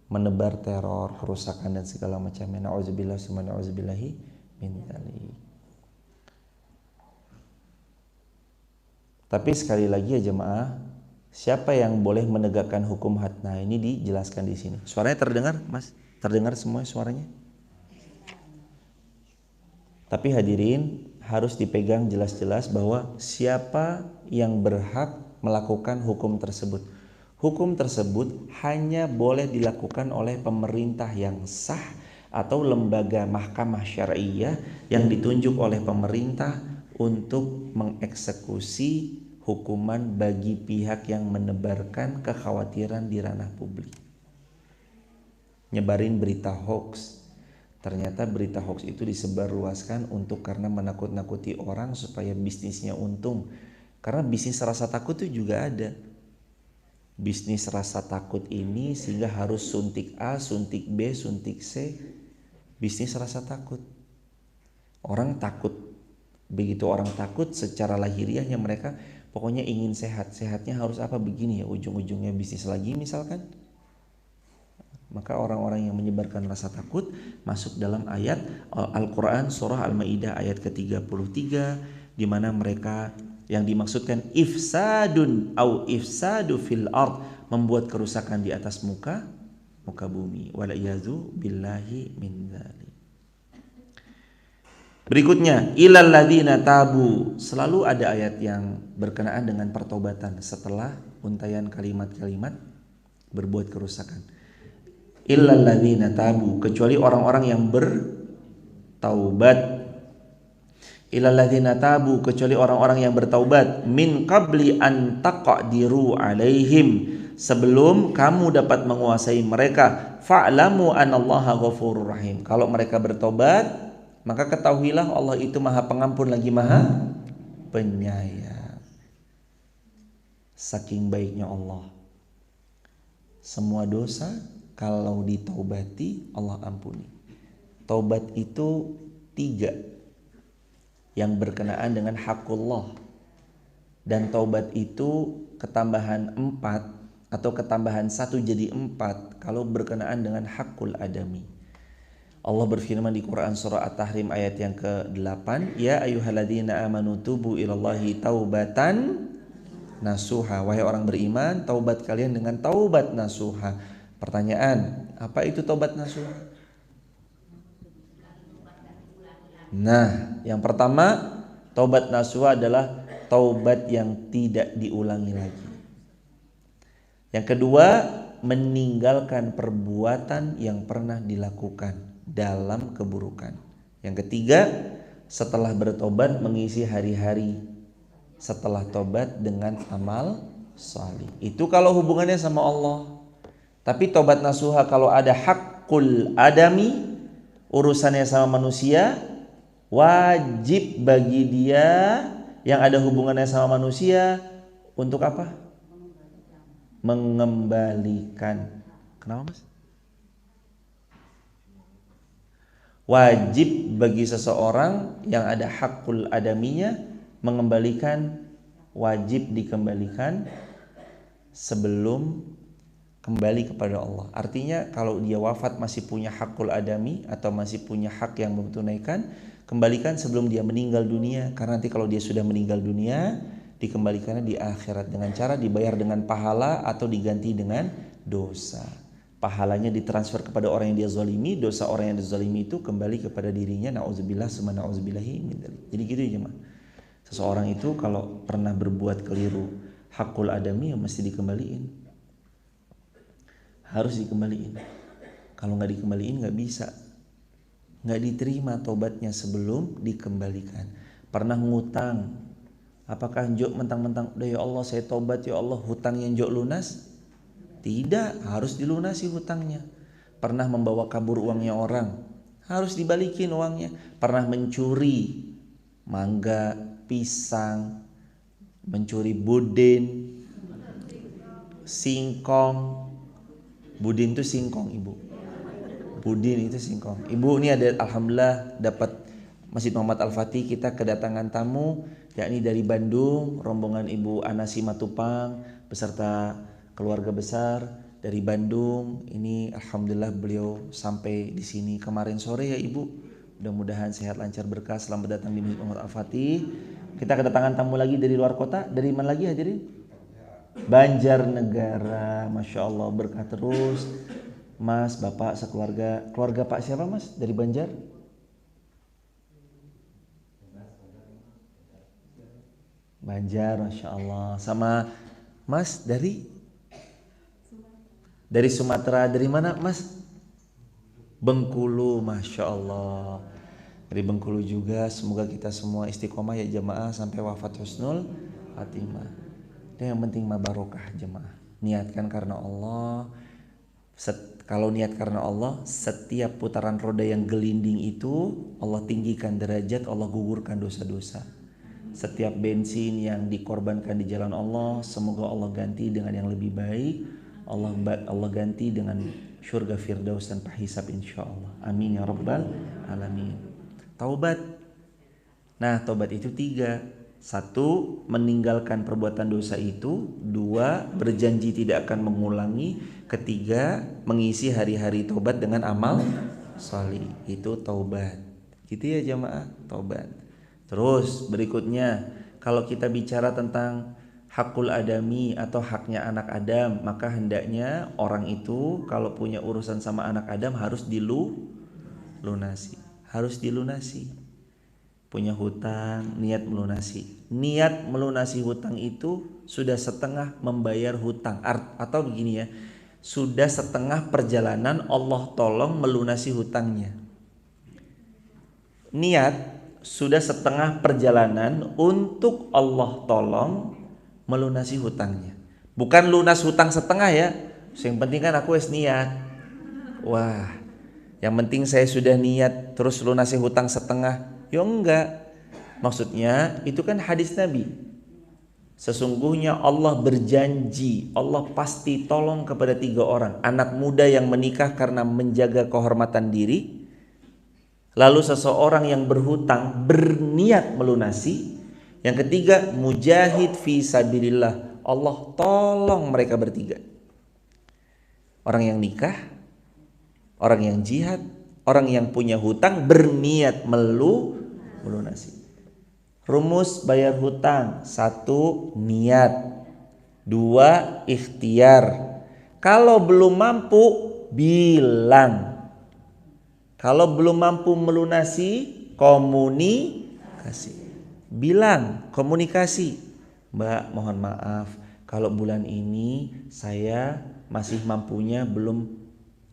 menebar teror, kerusakan dan segala macamnya. Na'udzubillah summa na'udzubillahi min dzalik. Tapi sekali lagi ya jemaah, siapa yang boleh menegakkan hukum had? Nah ini dijelaskan di sini. Suaranya terdengar, Mas? Terdengar semua suaranya? Tapi hadirin harus dipegang jelas-jelas bahwa siapa yang berhak melakukan hukum tersebut. Hukum tersebut hanya boleh dilakukan oleh pemerintah yang sah atau lembaga mahkamah syariah yang ditunjuk oleh pemerintah untuk mengeksekusi hukuman bagi pihak yang menebarkan kekhawatiran di ranah publik. Nyebarin berita hoax. Ternyata berita hoax itu disebarluaskan untuk karena menakut-nakuti orang supaya bisnisnya untung. Karena bisnis rasa takut itu juga ada. Bisnis rasa takut ini sehingga harus suntik A, suntik B, suntik C. Bisnis rasa takut. Orang takut. Begitu orang takut secara lahiriahnya mereka pokoknya ingin sehat. Sehatnya harus apa begini ya, ujung-ujungnya bisnis lagi misalkan. Maka orang-orang yang menyebarkan rasa takut masuk dalam ayat Al-Quran surah Al-Ma'idah ayat ke-33, di mana mereka yang dimaksudkan ifsadun au ifsadu fil ard, membuat kerusakan di atas muka bumi. Wala'iyadzu billahi min dzalik. Berikutnya ilal ladzina tabu, selalu ada ayat yang berkenaan dengan pertobatan setelah untayan kalimat-kalimat berbuat kerusakan. Illal ladzina tabu, kecuali orang-orang yang bertaubat. Illal ladzina tabu, kecuali orang-orang yang bertaubat, min qabli an taqdiru alaihim, sebelum kamu dapat menguasai mereka. Fa'lamu anallaha ghafurur rahim. Kalau mereka bertobat, maka ketahuilah Allah itu Maha Pengampun lagi Maha Penyayang. Saking baiknya Allah, semua dosa kalau ditaubati Allah ampuni. Taubat itu 3 yang berkenaan dengan hakullah, dan taubat itu ketambahan 4 atau ketambahan 1 jadi 4 kalau berkenaan dengan hakul adami. Allah berfirman di Quran surah At-Tahrim ayat yang ke-8, ya ayyuhalladzina amanu tubu ilallahi taubatan nasuha. Wahai orang beriman, taubat kalian dengan taubat nasuha. Pertanyaan, apa itu taubat nasuha? Nah, yang pertama, taubat nasuha adalah taubat yang tidak diulangi lagi. Yang kedua, meninggalkan perbuatan yang pernah dilakukan dalam keburukan. Yang ketiga, setelah bertobat mengisi hari-hari setelah tobat dengan amal salih. Itu kalau hubungannya sama Allah. Tapi tobat nasuha kalau ada hakul adami, urusannya sama manusia, wajib bagi dia yang ada hubungannya sama manusia untuk apa? Mengembalikan. Kenapa, Mas? Wajib bagi seseorang yang ada hakul adaminya mengembalikan, wajib dikembalikan sebelum kembali kepada Allah. Artinya kalau dia wafat masih punya hakul adami atau masih punya hak yang belum tunaikan, kembalikan sebelum dia meninggal dunia. Karena nanti kalau dia sudah meninggal dunia, dikembalikannya di akhirat dengan cara dibayar dengan pahala atau diganti dengan dosa. Pahalanya ditransfer kepada orang yang dia zalimi, dosa orang yang dizalimi itu kembali kepada dirinya. Na'udzubillah summa na'udzubillahi min dzalik. Jadi gitu ya jemaah. Seseorang itu kalau pernah berbuat keliru hakul adami ya mesti dikembaliin. Harus dikembaliin. Kalau nggak dikembaliin nggak bisa. Nggak diterima tobatnya sebelum dikembalikan. Pernah ngutang, apakah njok mentang-mentang udah ya Allah saya tobat ya Allah hutangnya njok lunas? Tidak, harus dilunasi hutangnya. Pernah membawa kabur uangnya orang, harus dibalikin uangnya. Pernah mencuri mangga, pisang, mencuri budin, singkong. Budin itu singkong, Ibu. Budin itu singkong. Ibu ini ada, alhamdulillah dapat Masjid Muhammad Al-Fatih, kita kedatangan tamu yakni dari Bandung, rombongan Ibu Anasi Matupang beserta keluarga besar dari Bandung. Ini alhamdulillah beliau sampai di sini kemarin sore ya Ibu. Mudah-mudahan sehat lancar berkah. Selamat datang di Masjid Muhammad Al-Fatih. Kita kedatangan tamu lagi dari luar kota. Dari mana lagi hadirin? Banjarnegara. Masya Allah berkah terus. Mas, Bapak, sekeluarga. Keluarga Pak siapa Mas? Dari Banjar? Banjar, Masya Allah. Sama Mas dari Sumatera. Dari mana Mas? Bengkulu, Masya Allah. Dari Bengkulu juga. Semoga kita semua istiqomah ya jemaah sampai wafat husnul khatimah. Dan yang penting mah barokah jemaah. Niatkan karena Allah. Kalau niat karena Allah, setiap putaran roda yang gelinding itu Allah tinggikan derajat, Allah gugurkan dosa-dosa. Setiap bensin yang dikorbankan di jalan Allah, semoga Allah ganti dengan yang lebih baik. Allah ganti dengan syurga firdaus tanpa hisab insyaallah. Amin ya rabbal alamin. Taubat. Nah, taubat itu 3. 1, meninggalkan perbuatan dosa itu. 2, berjanji tidak akan mengulangi. 3, mengisi hari-hari taubat dengan amal salih. Itu taubat. Gitu ya jamaah, taubat. Terus berikutnya, kalau kita bicara tentang hakul adami atau haknya anak Adam, maka hendaknya orang itu kalau punya urusan sama anak Adam harus dilunasi. Harus dilunasi. Punya hutang, niat melunasi. Niat melunasi hutang itu sudah setengah membayar hutang. Atau begini ya, sudah setengah perjalanan Allah tolong melunasi hutangnya. Niat sudah setengah perjalanan untuk Allah tolong melunasi hutangnya. Bukan lunas hutang setengah ya. Yang penting kan aku wis niat. Wah, yang penting saya sudah niat terus lunasi hutang setengah. Ya enggak. Maksudnya itu kan hadis Nabi. Sesungguhnya Allah berjanji, Allah pasti tolong kepada 3 orang. Anak muda yang menikah karena menjaga kehormatan diri, lalu seseorang yang berhutang berniat melunasi, yang ketiga mujahid fi sabilillah, Allah tolong mereka bertiga. Orang yang nikah, orang yang jihad, orang yang punya hutang berniat melunasi. Rumus bayar hutang: 1 niat, 2 ikhtiar. Kalau belum mampu bilang. Kalau belum mampu melunasi, komunikasi. Bilang, komunikasi. Mbak, mohon maaf, kalau bulan ini saya masih mampunya belum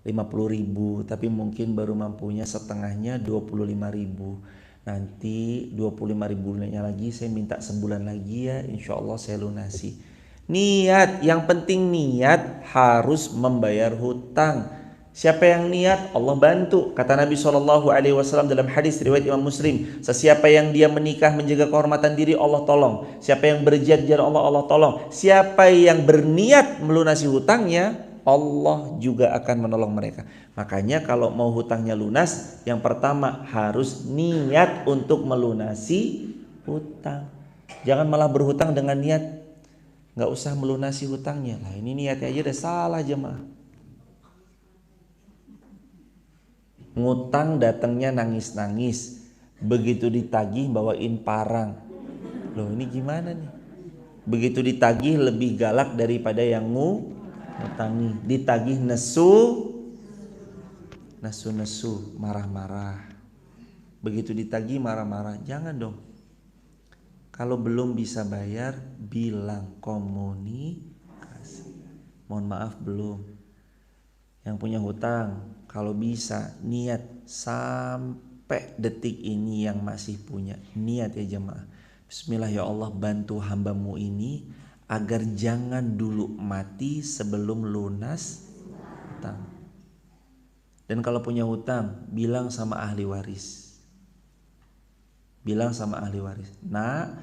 50.000, tapi mungkin baru mampunya setengahnya 25.000. Nanti 25.000-nya lagi saya minta sebulan lagi ya, insya Allah saya lunasi. Niat, yang penting niat harus membayar hutang. Siapa yang niat, Allah bantu. Kata Nabi SAW dalam hadis riwayat Imam Muslim, sesiapa yang dia menikah menjaga kehormatan diri, Allah tolong. Siapa yang berjihad jalan Allah, Allah tolong. Siapa yang berniat melunasi hutangnya, Allah juga akan menolong mereka. Makanya kalau mau hutangnya lunas, yang pertama harus niat untuk melunasi hutang. Jangan malah berhutang dengan niat nggak usah melunasi hutangnya. Lah ini niatnya aja udah salah jemaah. Ngutang datangnya nangis-nangis, begitu ditagih bawain parang. Loh ini gimana nih? Begitu ditagih lebih galak daripada yang ngutangi. Ditagih nesu, marah-marah. Begitu ditagih marah-marah. Jangan dong. Kalau belum bisa bayar, bilang, komunikasi. Mohon maaf belum. Yang punya hutang, kalau bisa niat sampai detik ini yang masih punya. Niat ya jemaah. Bismillah ya Allah, bantu hambamu ini agar jangan dulu mati sebelum lunas hutang. Dan kalau punya hutang, bilang sama ahli waris. Bilang sama ahli waris, nah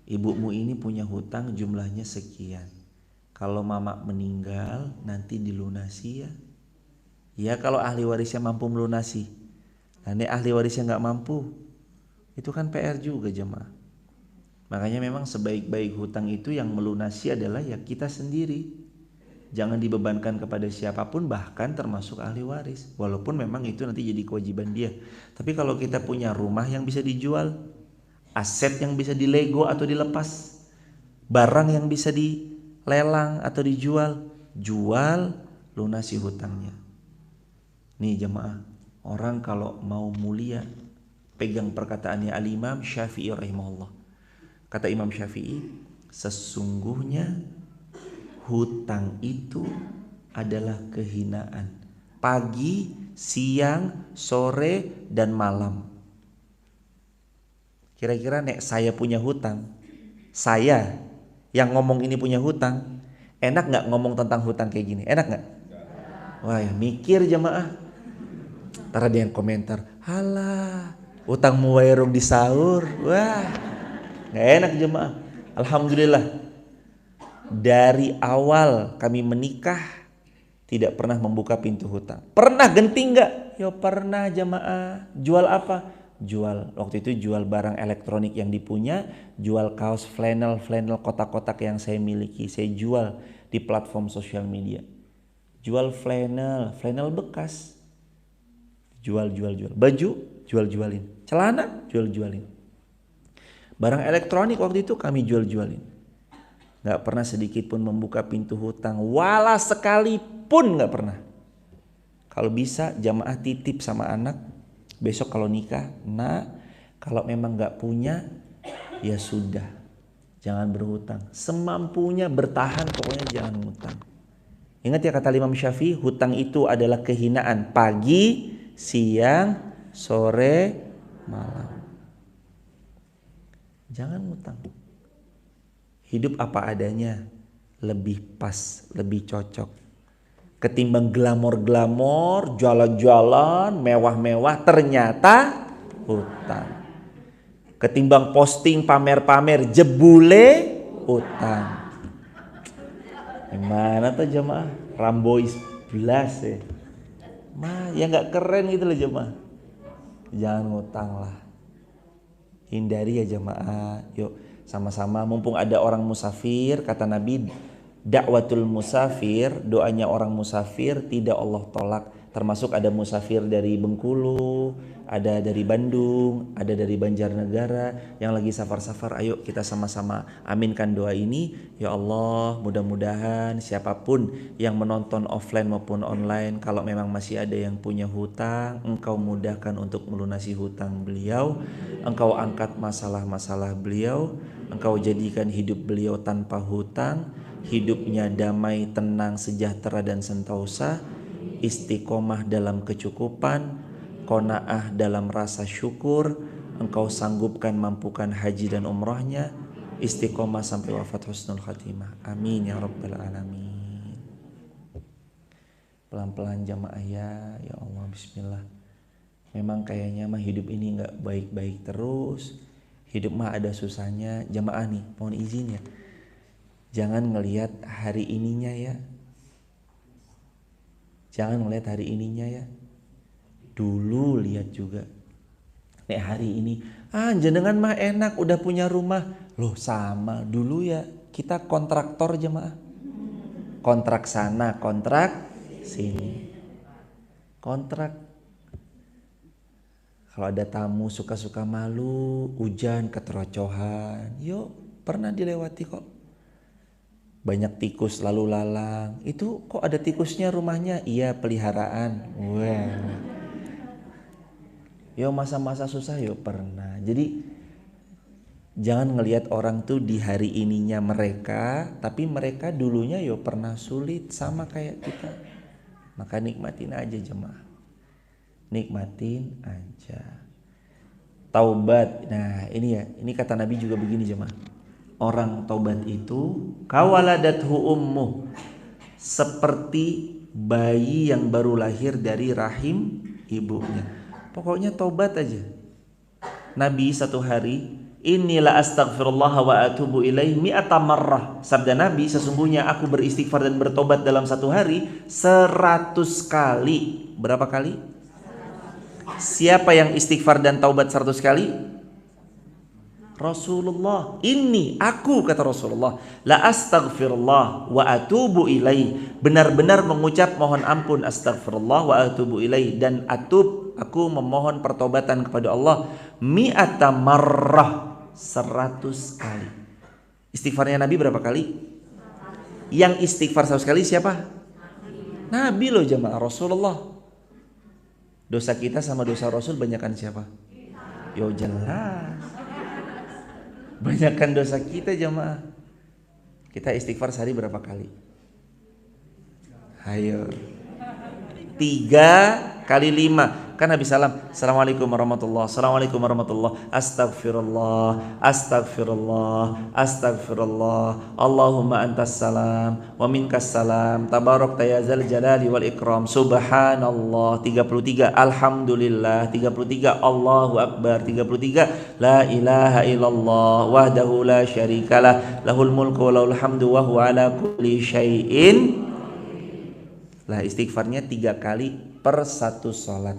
ibumu ini punya hutang jumlahnya sekian. Kalau mama meninggal nanti dilunasi ya. Ya kalau ahli warisnya mampu melunasi. Nah ini ahli warisnya nggak mampu, itu kan PR juga jemaah. Makanya memang sebaik-baik hutang itu yang melunasi adalah ya kita sendiri. Jangan dibebankan kepada siapapun, bahkan termasuk ahli waris. Walaupun memang itu nanti jadi kewajiban dia. Tapi kalau kita punya rumah yang bisa dijual, aset yang bisa dilego atau dilepas, barang yang bisa dilelang atau dijual, jual, lunasi hutangnya. Nih jemaah, orang kalau mau mulia pegang perkataannya Al-Imam Syafi'i rahimahullah. Kata Imam Syafi'i, sesungguhnya hutang itu adalah kehinaan pagi, siang, sore, dan malam. Kira-kira nek saya punya hutang, saya yang ngomong ini punya hutang, enak gak ngomong tentang hutang kayak gini? Enak gak? Wah ya mikir jemaah. Ntar ada yang komentar, halah utangmu wairung di sahur. Wah gak enak jemaah. Alhamdulillah dari awal kami menikah tidak pernah membuka pintu hutang. Pernah genting gak? Yo pernah jemaah. Jual apa? Jual, waktu itu jual barang elektronik yang dipunya, jual kaos flannel kotak-kotak yang saya miliki, saya jual di platform sosial media. Jual flannel bekas, jual. Baju, jualin. Celana, jualin. Barang elektronik waktu itu kami jualin. Gak pernah sedikit pun membuka pintu hutang, wala sekalipun gak pernah. Kalau bisa jamaah titip sama anak, besok kalau nikah, nah kalau memang gak punya, ya sudah, jangan berhutang. Semampunya bertahan, pokoknya jangan hutang. Ingat ya kata Imam Syafi'i, hutang itu adalah kehinaan pagi, siang, sore, malam. Jangan hutang. Hidup apa adanya lebih pas, lebih cocok. Ketimbang glamor-glamor, jalan-jalan, mewah-mewah, ternyata hutang. Ketimbang posting pamer-pamer, jebule utang. Gimana tuh jemaah? Rambois belas ya. Ya nggak keren gitu loh jemaah. Jangan ngutang lah. Hindari ya jemaah. Yuk sama-sama, mumpung ada orang musafir, kata Nabi, dakwatul musafir, doanya orang musafir tidak Allah tolak. Termasuk ada musafir dari Bengkulu, ada dari Bandung, ada dari Banjarnegara yang lagi safar-safar. Ayo kita sama-sama aminkan doa ini. Ya Allah, mudah-mudahan siapapun yang menonton offline maupun online, kalau memang masih ada yang punya hutang, Engkau mudahkan untuk melunasi hutang beliau. Engkau angkat masalah-masalah beliau. Engkau jadikan hidup beliau tanpa hutang, hidupnya damai, tenang, sejahtera dan sentosa, istiqomah dalam kecukupan, qanaah dalam rasa syukur. Engkau sanggupkan, mampukan haji dan umrahnya, istiqomah sampai wafat husnul khatimah. Amin ya rabbal alamin. Pelan-pelan jamaah ya Allah, bismillah. Memang kayaknya mah hidup ini gak baik-baik terus. Hidup mah ada susahnya. Jamaah nih, mohon izin ya, jangan ngelihat hari ininya ya. Jangan ngelihat hari ininya ya. Dulu lihat juga. Nek hari ini, jenengan mah enak udah punya rumah. Loh sama, dulu ya kita kontraktor jemaah. Kontrak sana, kontrak sini. Kontrak. Kalau ada tamu suka-suka malu, hujan keterocohan. Yuk, pernah dilewati kok. Banyak tikus lalu lalang. Itu kok ada tikusnya rumahnya? Iya, peliharaan. Wah. Yo masa-masa susah yo pernah. Jadi jangan ngelihat orang tuh di hari ininya mereka, tapi mereka dulunya yo pernah sulit sama kayak kita. Maka nikmatin aja jemaah. Nikmatin aja. Taubat. Nah, ini kata Nabi juga begini jemaah. Orang taubat itu kawaladathu ummuh, seperti bayi yang baru lahir dari rahim ibunya. Pokoknya taubat aja. Nabi satu hari, inilah astaghfirullah wa atubu ilaih mi'ata marrah. Sabda Nabi, sesungguhnya aku beristighfar dan bertobat dalam satu hari 100 kali. Berapa kali? Siapa yang istighfar dan taubat 100 kali? Rasulullah. Ini aku, kata Rasulullah, la astaghfirullah wa atubu ilaih. Benar-benar mengucap mohon ampun, astaghfirullah wa atubu ilaih, dan aku memohon pertobatan kepada Allah mi'ata marrah, 100 kali. Istighfarnya Nabi berapa kali? Yang istighfar 100 kali siapa? Nabi loh jamaah, Rasulullah. Dosa kita sama dosa Rasul banyakan siapa? Yo jelas, banyakan dosa kita jamaah. Kita istighfar sehari berapa kali? Ayo, 3 kali 5. Kan habis salam, assalamualaikum warahmatullah, assalamualaikum warahmatullah, astagfirullah, astagfirullah, astagfirullah, Allahumma antas salam wa minkas salam, tabarak tayazal jalali wal ikram, subhanallah 33, alhamdulillah 33, Allahu akbar 33, la ilaha illallah wahdahu la syarikalah, lahul mulku wa lahul hamdu wa huwa ala kulli syai'in. Lah istighfarnya 3 kali per 1 sholat.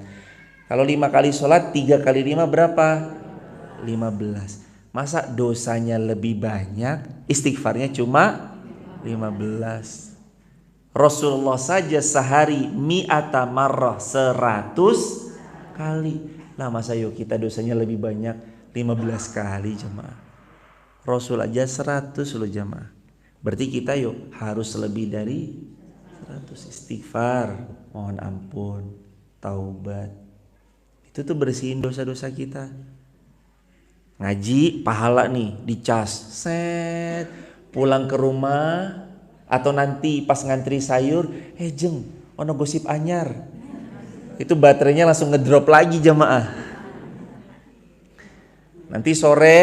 Kalau 5 kali sholat, 3 kali 5 berapa? 15. Masa dosanya lebih banyak, istighfarnya cuma 15. Rasulullah saja sehari mi'ata marrah, 100 kali. Lah masa yuk kita dosanya lebih banyak, 15 kali jemaah. Rasul aja 100 loh jemaah. Berarti kita yuk harus lebih dari 100 istighfar, mohon ampun, taubat. Itu tuh bersihin dosa-dosa kita. Ngaji pahala nih, dicas, set, pulang ke rumah atau nanti pas ngantri sayur, jeng, ono gosip anyar. Itu baterainya langsung ngedrop lagi jamaah. Nanti sore,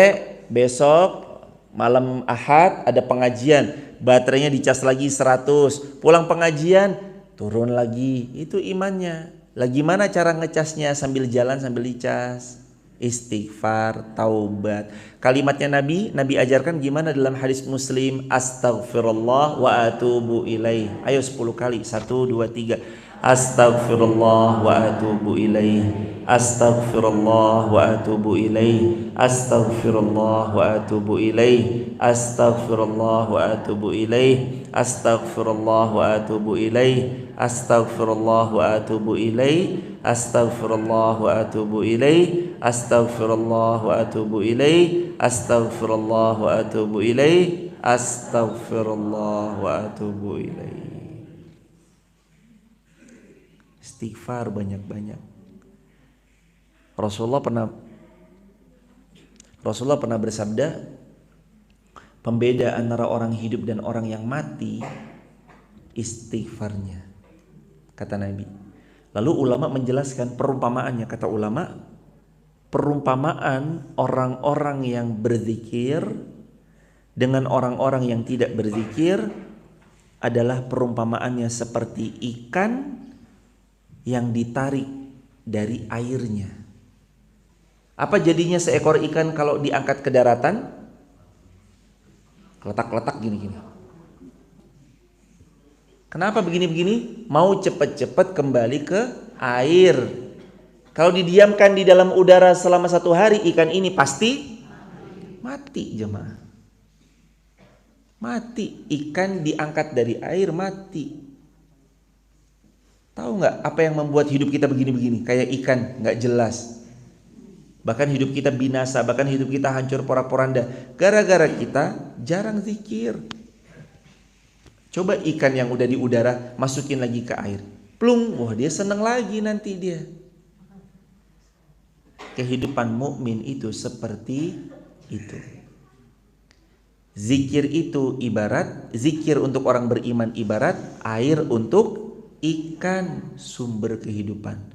besok, malam Ahad ada pengajian, baterainya dicas lagi 100. Pulang pengajian, turun lagi. Itu imannya. Lah gimana cara ngecasnya? Sambil jalan sambil dicas. istighfar, taubat. Kalimatnya Nabi ajarkan gimana dalam hadis Muslim, astaghfirullah wa atubu ilaih. Ayo 10 kali, 1, 2, 3. Astaghfirullah wa atubu ilaih. Astaghfirullah wa atubu ilaih. Astaghfirullah wa atubu ilaih. Astaghfirullah wa atubu ilaih. Astaghfirullah wa atubu ilaih. Astaghfirullah wa atubu ilaih. Astaghfirullah wa atubu ilaih. Astaghfirullah wa atubu ilaih. Astaghfirullah wa atubu ilaih. Astaghfirullah wa atubu ilaih. Istighfar banyak-banyak. Rasulullah pernah bersabda, pembeda antara orang hidup dan orang yang mati istighfarnya, kata Nabi. Lalu ulama menjelaskan perumpamaannya. Kata ulama, perumpamaan orang-orang yang berzikir dengan orang-orang yang tidak berzikir adalah perumpamaannya seperti ikan yang ditarik dari airnya. Apa jadinya seekor ikan kalau diangkat ke daratan? Letak-letak gini-gini. Kenapa begini-begini? Mau cepat-cepat kembali ke air. Kalau didiamkan di dalam udara selama 1 hari, ikan ini pasti mati, jemaah. Mati. Ikan diangkat dari air mati. Tahu nggak apa yang membuat hidup kita begini-begini? Kayak ikan, nggak jelas. Bahkan hidup kita binasa, bahkan hidup kita hancur porak-poranda. Gara-gara kita jarang zikir. Coba ikan yang udah di udara, masukin lagi ke air. Plung, wah dia seneng lagi nanti dia. Kehidupan mukmin itu seperti itu. Zikir itu ibarat, zikir untuk orang beriman ibarat air untuk ikan, sumber kehidupan.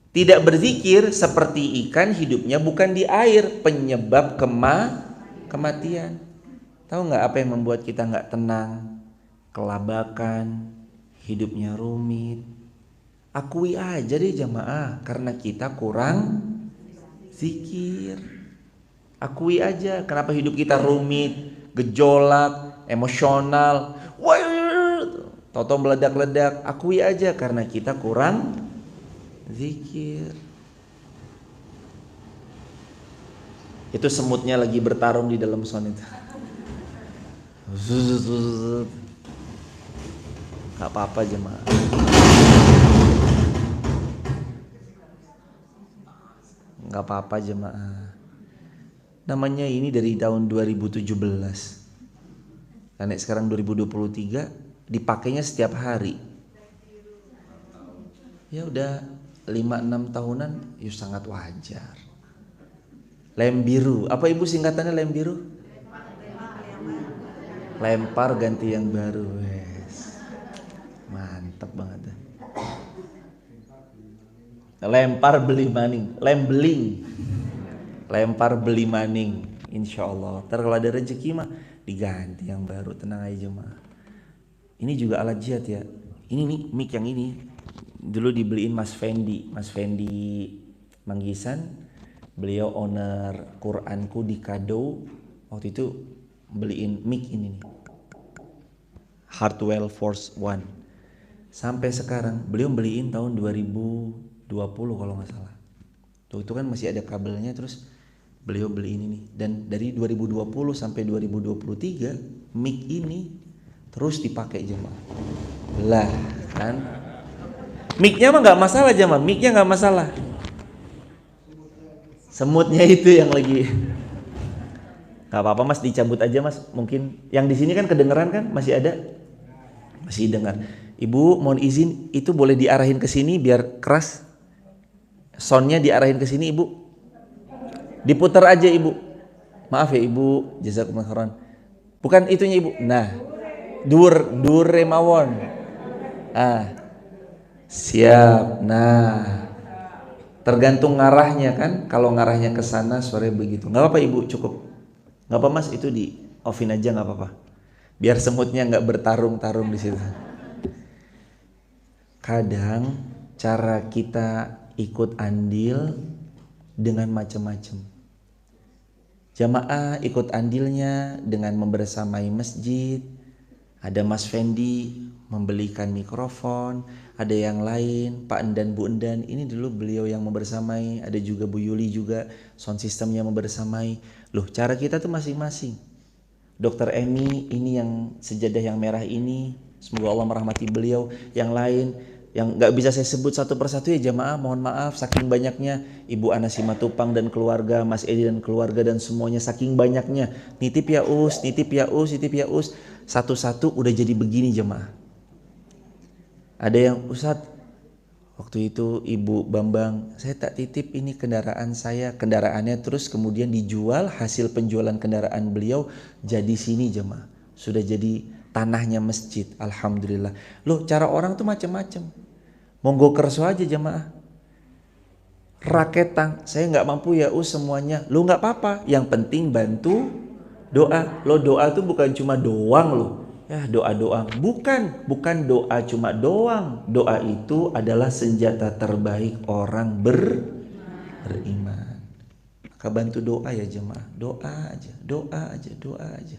Tidak berzikir seperti ikan, hidupnya bukan di air, penyebab kematian. Tahu nggak apa yang membuat kita nggak tenang, kelabakan, hidupnya rumit? Akui aja deh jamaah, karena kita kurang zikir. Akui aja kenapa hidup kita rumit, gejolak, emosional, toto meledak-ledak. Akui aja karena kita kurang zikir. Itu semutnya lagi bertarung di dalam sound itu. Gak apa-apa jemaah. Gak apa-apa jemaah. Namanya ini dari tahun 2017. Karena sekarang 2023, dipakainya setiap hari. Ya udah 5-6 tahunan, ya sangat wajar. Lem biru, apa ibu singkatannya lem biru? Lempar ganti yang baru, wes. Mantap banget. Lempar beli maning, lem beling. Lempar beli maning, insya Allah. Ntar kalau ada rezeki mah diganti yang baru, tenang aja mah. Ini juga alat jihad ya. Ini nih mic yang ini dulu dibeliin Mas Fendi Manggisan. Beliau owner Quranku di Kado. Waktu itu beliin mic ini nih, Hartwell Force One. Sampai sekarang beliau beliin tahun 2020 kalau nggak salah. Tuh itu kan masih ada kabelnya, terus beliau beli ini nih. Dan dari 2020 sampai 2023 mic ini terus dipakai jemaah. Lah kan, mic-nya mah nggak masalah jemaah, mic-nya nggak masalah. Semutnya itu yang lagi. Nggak apa-apa mas, dicabut aja mas. Mungkin yang di sini kan kedengeran kan, masih ada, masih dengar. Ibu mohon izin, itu boleh diarahin ke sini biar keras. Soundnya diarahin ke sini ibu. Diputar aja ibu. Maaf ya ibu, jazakumullah khairan. Bukan itunya ibu. Nah, dur remawon. Ah, siap. Nah, tergantung ngarahnya kan. Kalau ngarahnya ke sana suaranya begitu. Nggak apa-apa ibu, cukup. Nggak apa mas, itu di offin aja nggak apa-apa. Biar semutnya nggak bertarung-tarung di situ. Kadang cara kita ikut andil dengan macam-macam. Jamaah ikut andilnya dengan membersamai masjid. Ada Mas Fendi membelikan mikrofon, ada yang lain, Pak Endan, Bu Endan, ini dulu beliau yang membersamai, ada juga Bu Yuli juga sound systemnya membersamai. Loh, cara kita tuh masing-masing. Dokter Emi ini yang sejadah yang merah ini, semoga Allah merahmati beliau. Yang lain yang nggak bisa saya sebut satu persatu ya jamaah, mohon maaf saking banyaknya. Ibu Ana Simatupang dan keluarga, Mas Edi dan keluarga dan semuanya saking banyaknya. Nitip ya Us, nitip ya Us, nitip ya Us. Satu-satu udah jadi begini jemaah. Ada yang Ustadz, waktu itu Ibu Bambang, saya tak titip ini kendaraan saya, kendaraannya terus kemudian dijual, hasil penjualan kendaraan beliau jadi sini jemaah. Sudah jadi tanahnya masjid, alhamdulillah. Loh, cara orang tuh macam-macam. Monggo kerso aja jemaah. Raketang, saya nggak mampu ya semuanya. Lo nggak apa-apa, yang penting bantu doa. Lo doa tuh bukan cuma doang lo. Ya doa-doa, bukan doa cuma doang. Doa itu adalah senjata terbaik orang beriman. Maka bantu doa ya jemaah. Doa aja, doa aja, doa aja.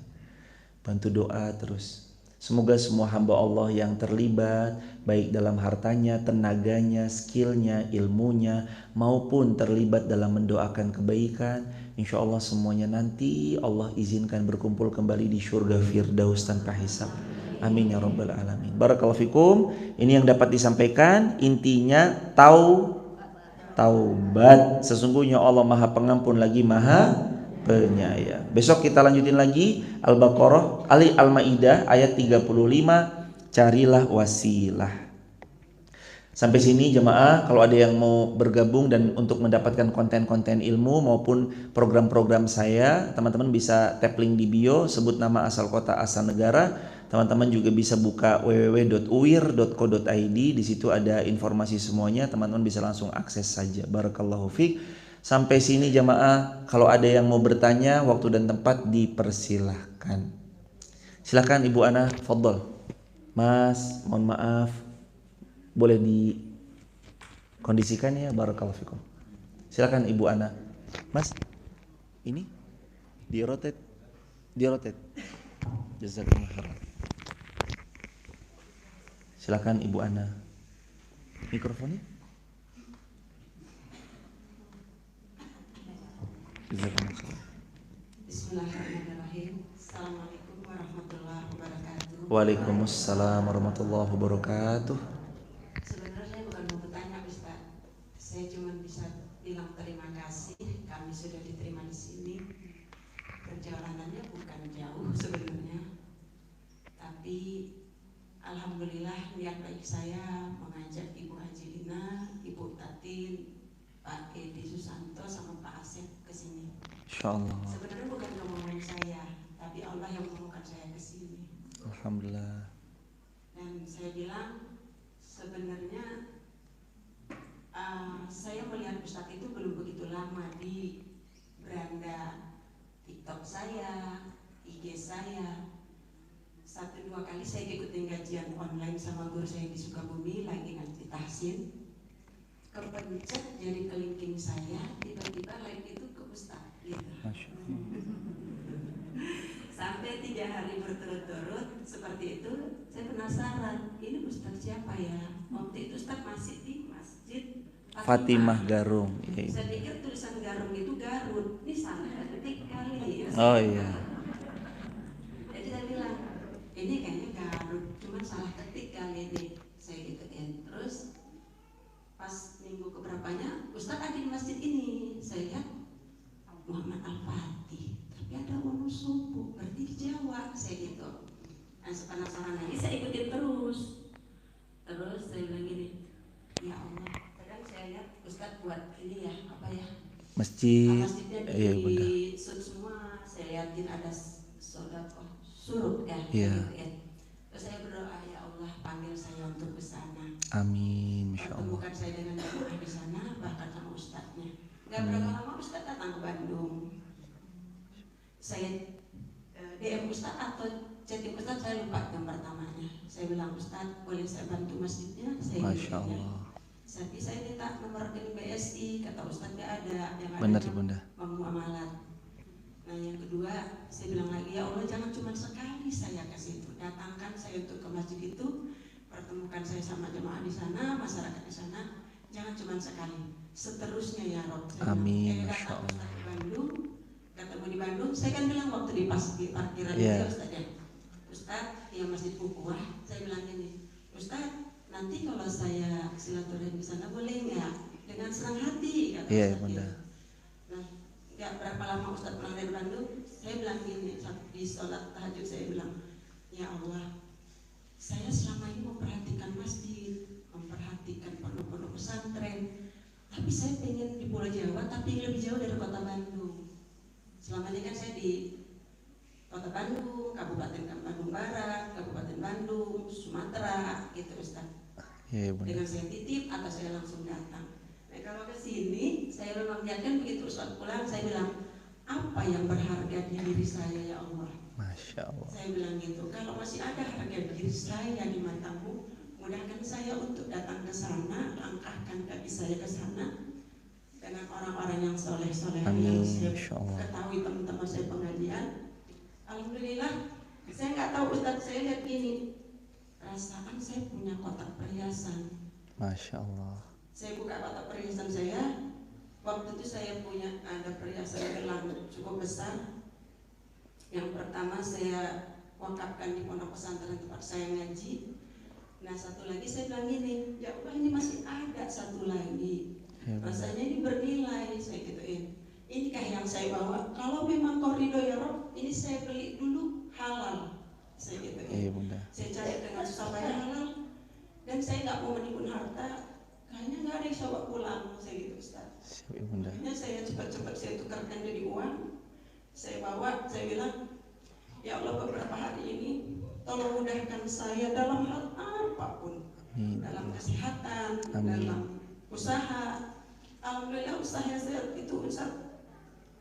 Bantu doa terus. Semoga semua hamba Allah yang terlibat baik dalam hartanya, tenaganya, skillnya, ilmunya maupun terlibat dalam mendoakan kebaikan, insya Allah semuanya nanti Allah izinkan berkumpul kembali di surga Firdaus tanpa hisab. Amin ya rabbal alamin. Barakallahu fikum. Ini yang dapat disampaikan. Intinya taubat. Sesungguhnya Allah Maha Pengampun lagi Maha Penyayang. Besok kita lanjutin lagi Al-Baqarah, Al-Maidah ayat 35, carilah wasilah. Sampai sini jemaah, kalau ada yang mau bergabung dan untuk mendapatkan konten-konten ilmu maupun program-program saya, teman-teman bisa tap link di bio, sebut nama asal kota asal negara. Teman-teman juga bisa buka www.uir.co.id, di situ ada informasi semuanya, teman-teman bisa langsung akses saja. Barakallahu fiik. Sampai sini jemaah, kalau ada yang mau bertanya, waktu dan tempat dipersilahkan. Silakan Ibu Ana, fadhol. Mas, mohon maaf, boleh dikondisikan ya, barakallahu fikum. Silakan Ibu Ana. Mas, ini di rotate. Jazakumullah khairan. Silakan Ibu Ana. Mikrofonnya. Jazakumullah khairan. Bismillahirrahmanirrahim. Assalamualaikum warahmatullahi wabarakatuh. Waalaikumsalam warahmatullahi wabarakatuh. Sebenarnya saya bukan mau bertanya Ustaz. Saya cuma bisa bilang terima kasih. Kami sudah diterima di sini. Perjalanannya bukan jauh sebenarnya. Tapi alhamdulillah niat baik saya mengajak Ibu Haji Lina, Ibu Tatin, Pak Edi Susanto sama Pak Asep ke sini. Insyaallah. Sebenarnya bukan kemauan saya, tapi Allah yang memaukan saya ke sini. Alhamdulillah. Dan saya bilang sebenarnya saya melihat Ustadz itu belum begitu lama di beranda TikTok saya, IG saya. 1-2 kali saya ikutin kajian online sama guru saya di Sukabumi lagi ngaji tahsin. Kepencet jadi kelingking saya, tiba-tiba live itu ke Ustadz gitu. Masya Allah. Sampai 3 hari berturut-turut seperti itu, saya penasaran, ini Ustadz siapa ya? Waktu itu Ustadz masih di masjid Fatimah Garung. Saya pikir tulisan Garung itu Garut, ini salah ketik kali ya. Oh iya. Jadi saya bilang, ini kayaknya Garut, cuma salah ketik kali ini. Saya gituin. Terus pas minggu keberapanya, Ustadz ada di masjid ini. Saya lihat Muhammad Al-Fatih, tapi ada Wono Subuh, berarti di Jawa. Saya gitu. Nah, penasaran lagi, saya ikutin terus. Terus saya bilang gini, ya Allah, kadang saya lihat Ustadz buat ini ya, apa ya? Masjid. Masjidnya Iya benar. di sud semua. Saya lihatin ada sodakoh surut ya. Iya. Gituin. Terus saya berdoa, ya Allah, panggil saya untuk ke sana. Amin, Masya Allah. Pertemukan saya dengan jemaah di sana, bahkan sama ustadznya. Gak berapa lama Ustadz datang ke Bandung. Saya DM Ustadz atau chatting Ustadz, saya lupa yang pertamanya. Saya bilang, Ustadz boleh saya bantu masjidnya? Saya Masya Allah. Tapi saya minta nomor rekening BSI, kata Ustadz gak ada. yang Benar, ada Ibunda. muamalat. Nah yang kedua saya bilang lagi, ya Allah jangan cuma sekali saya ke situ, datangkan saya untuk ke masjid itu, pertemukan saya sama jemaah di sana, masyarakat di sana, jangan cuma sekali, seterusnya ya Rob. Amin, Kayak Masya datang Allah. Ustaz di Bandung, ketemu di Bandung, saya kan bilang waktu di parkiran Iya. itu Ustaz ya, Ustaz yang Masjid Bukuah, saya bilang gini, Ustaz nanti kalau saya silaturahmi di sana boleh nggak? Dengan senang hati kata Iya, Ustaz Bunda. ya. Nah, nggak berapa lama Ustaz pulang dari Bandung, saya bilang gini, di sholat tahajud saya bilang, ya Allah, saya selama ini memperhatikan masjid, memperhatikan pondok-pondok pesantren, tapi saya pengen di Pulau Jawa, tapi lebih jauh dari kota Bandung. Selama ini kan saya di Kota Bandung, Kabupaten Bandung Barat, Kabupaten Bandung, Sumatera, gitu Ustaz. Iya, Bunda. Dengan saya titip atau saya langsung datang. Nah kalau ke sini, saya memang niatkan begitu Ustaz pulang, saya bilang, apa yang berharga di diri saya ya Allah? Masya Allah. Saya bilang gitu, kalau masih ada harga diri saya di matamu, mudahkan saya untuk datang ke sana, langkahkan kaki saya ke sana dengan orang-orang yang soleh-soleh yang saya ketahui teman-teman saya pengajian. Alhamdulillah, saya nggak tahu Ustaz, saya lihat gini, rasakan saya punya kotak perhiasan. Masya Allah. Saya buka kotak perhiasan saya, waktu itu saya punya ada perhiasan gelang cukup besar. Yang pertama saya wakafkan di pondok pesantren tempat saya ngaji. Nah satu lagi saya bilang gini, ya Allah ini masih ada satu lagi, rasanya ini bernilai, saya gituin. Inikah yang saya bawa? Kalau memang kau ridho ya Rob, ini saya beli dulu halal, saya gitu ya. Saya cari dengan susah payah halal, dan saya nggak mau menimbun harta, kayaknya nggak ada yang saya bawa pulang, saya gitu Ustaz. Makanya saya cepat-cepat saya tukarkan jadi uang, saya bawa, saya bilang, ya Allah beberapa hari ini, tolong mudahkan saya dalam hal apapun, dalam kesehatan, dalam usaha. Alhamdulillah usaha saya itu Ustaz.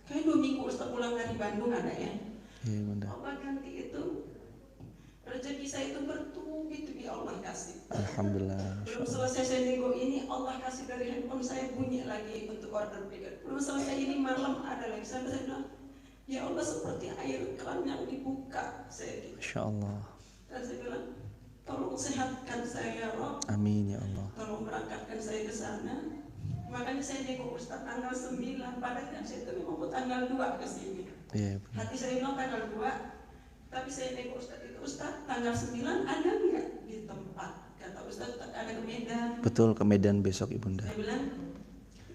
Kayak 2 minggu Ustaz pulang dari Bandung ada ya. Allah ganti itu, rezeki saya itu bertubi-tubi Allah kasih. Alhamdulillah. Belum selesai saya nego ini, Allah kasih dari handphone saya bunyi lagi untuk order piket. Belum selesai ini malam ada lagi. Sampai saya bilang, ya Allah seperti air keran yang dibuka. Saya gitu. Masya Allah. Dan saya bilang, tolong sehatkan saya ya Rob. Amin ya Allah. Tolong berangkatkan saya ke sana. Makanya saya nego Ustaz tanggal 9, padahal saya itu memang tanggal 2 ke sini. Hati saya bilang tanggal 2, tapi saya nego Ustaz itu, Ustaz tanggal 9 ada enggak di tempat? Kata Ustaz ada ke Medan. Betul, ke Medan besok Ibunda. Saya bilang,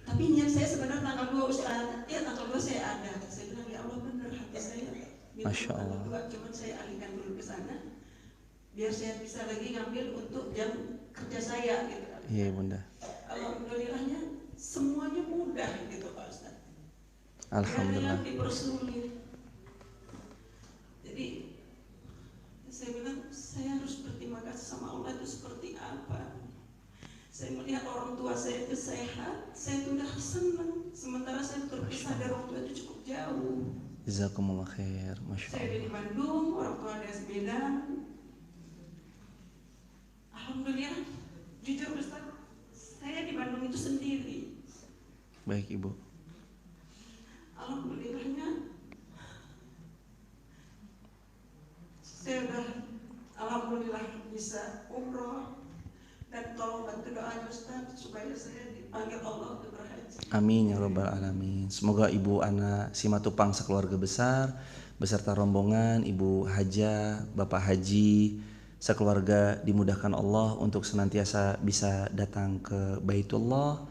tapi niat saya sebenarnya tanggal 2 Ustaz. Ya tanggal 2 saya ada. Saya bilang, ya Allah benar hati saya. Masya Allah. Tanggal 2, cuman saya alihkan dulu ke sana, biar saya bisa lagi ngambil untuk jam kerja saya gitu. Iya Bunda. Alhamdulillahnya semuanya mudah gitu Pak Ustaz. Alhamdulillah. Yang dipersulit. Jadi saya bilang saya harus berterima kasih sama Allah itu seperti apa. Saya melihat orang tua saya itu sehat, saya itu udah senang. Sementara saya terpisah dari orang tua itu cukup jauh. Jazakumullah khair, Masya Allah. Saya di Bandung, orang tua ada di Medan. Alhamdulillah, jujur Ustaz, saya di Bandung itu sendiri. Baik Ibu. Alhamdulillahnya saya udah alhamdulillah bisa umroh, dan tolong bantu doa Ustaz supaya saya dipanggil Allah untuk berhaji. Amin ya Rabbal Alamin. Semoga Ibu Ana Simatupang sekeluarga besar beserta rombongan Ibu Haja, Bapak Haji, sekeluarga dimudahkan Allah untuk senantiasa bisa datang ke Baitullah,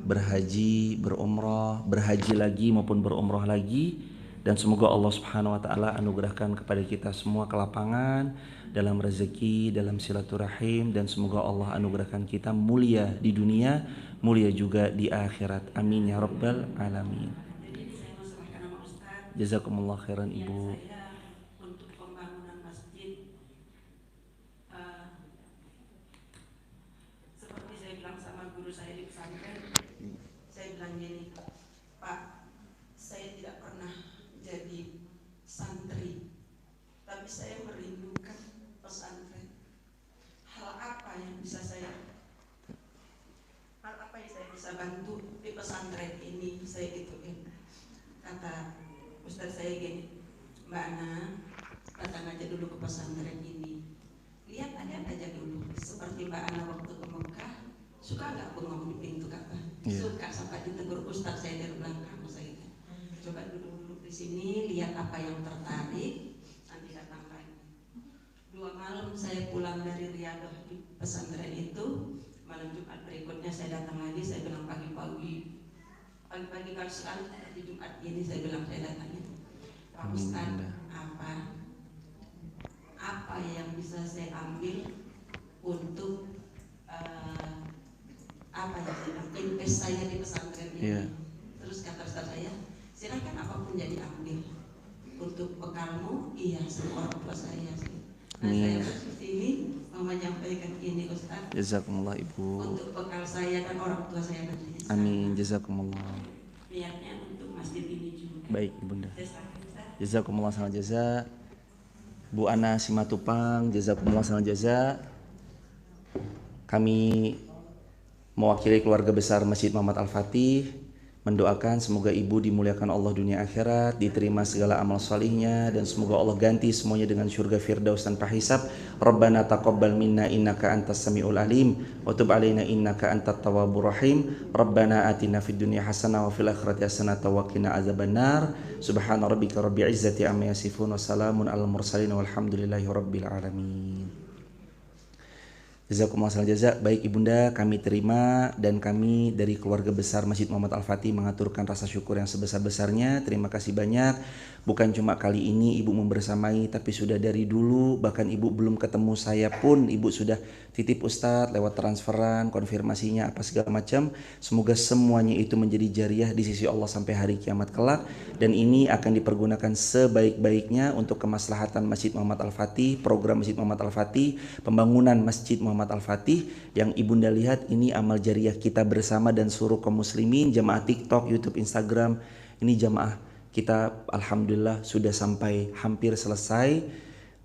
berhaji, berumrah, berhaji lagi maupun berumrah lagi, dan semoga Allah Subhanahu wa taala anugerahkan kepada kita semua kelapangan dalam rezeki, dalam silaturahim, dan semoga Allah anugerahkan kita mulia di dunia, mulia juga di akhirat. Amin ya Rabbal Alamin. Jazakumullah khairan Ibu. Untuk pembangunan masjid, seperti saya bilang sama guru saya di pesantren, saya bilang gini, Pak, saya tidak pernah jadi santri, tapi saya merindukan pesantren. Hal apa yang saya bisa bantu di pesantren? pesantren ini, saya gituin. Kata Ustaz saya gini, Mbak Ana, datang aja dulu ke pesantren ini, lihat aja dulu. Seperti Mbak Ana waktu ke Mekah, suka nggak bengong di pintu Ka'bah? Suka, sampai ditegur Ustaz saya dari belakang. Saya coba duduk di sini, lihat apa yang tertarik, nanti datang lagi. 2 malam saya pulang dari Riyadhah di pesantren itu. Malam Jumat berikutnya saya datang lagi, saya bilang pagi-pagi kalau sekali di Jumat ini saya bilang saya datangnya, Pak Ustaz, apa yang bisa saya ambil untuk apa ya, invest saya di pesantren ini. Terus kata Ustaz saya, silakan apapun jadi ambil untuk bekalmu. Iya, sama orang tua saya sih. Nah, saya bersini mau menyampaikan ini Ustaz. Jazakumullah Ibu. Untuk bekal saya dan orang tua saya nanti. Amin, jazakumullah. Niatnya untuk masjid ini juga. Baik Ibunda. Jazakumullah sangat jaza. Bu Ana Simatupang, jazakumullah sangat jaza. Kami mewakili keluarga besar Masjid Muhammad Al-Fatih mendoakan semoga ibu dimuliakan Allah dunia akhirat, diterima segala amal salihnya, dan semoga Allah ganti semuanya dengan surga firdaus tanpa hisab. Rabbana taqabbal minna innaka antas samiul alim wa tub alaina innaka antat tawwabur rahim. Rabbana atina fid dunya hasanah wa fil akhirati hasanah wa qina azabannar. Subhana rabbika rabbil izzati amma yasifun wa salamun alal mursalin walhamdulillahi rabbil alamin. Jazakumullah khairan jaza. Baik Ibunda, kami terima, dan kami dari keluarga besar Masjid Muhammad Al-Fatih mengaturkan rasa syukur yang sebesar-besarnya. Terima kasih banyak. Bukan cuma kali ini Ibu membersamai, tapi sudah dari dulu. Bahkan Ibu belum ketemu saya pun Ibu sudah titip Ustadz lewat transferan, konfirmasinya apa segala macam. Semoga semuanya itu menjadi jariah di sisi Allah sampai hari kiamat kelak. Dan ini akan dipergunakan sebaik-baiknya untuk kemaslahatan Masjid Muhammad Al-Fatih, program Masjid Muhammad Al-Fatih, pembangunan Masjid Muhammad Al-Fatih. Yang Ibunda lihat ini amal jariah kita bersama dan seluruh kaum muslimin, jamaah TikTok, YouTube, Instagram. Ini jamaah kita alhamdulillah sudah sampai hampir selesai.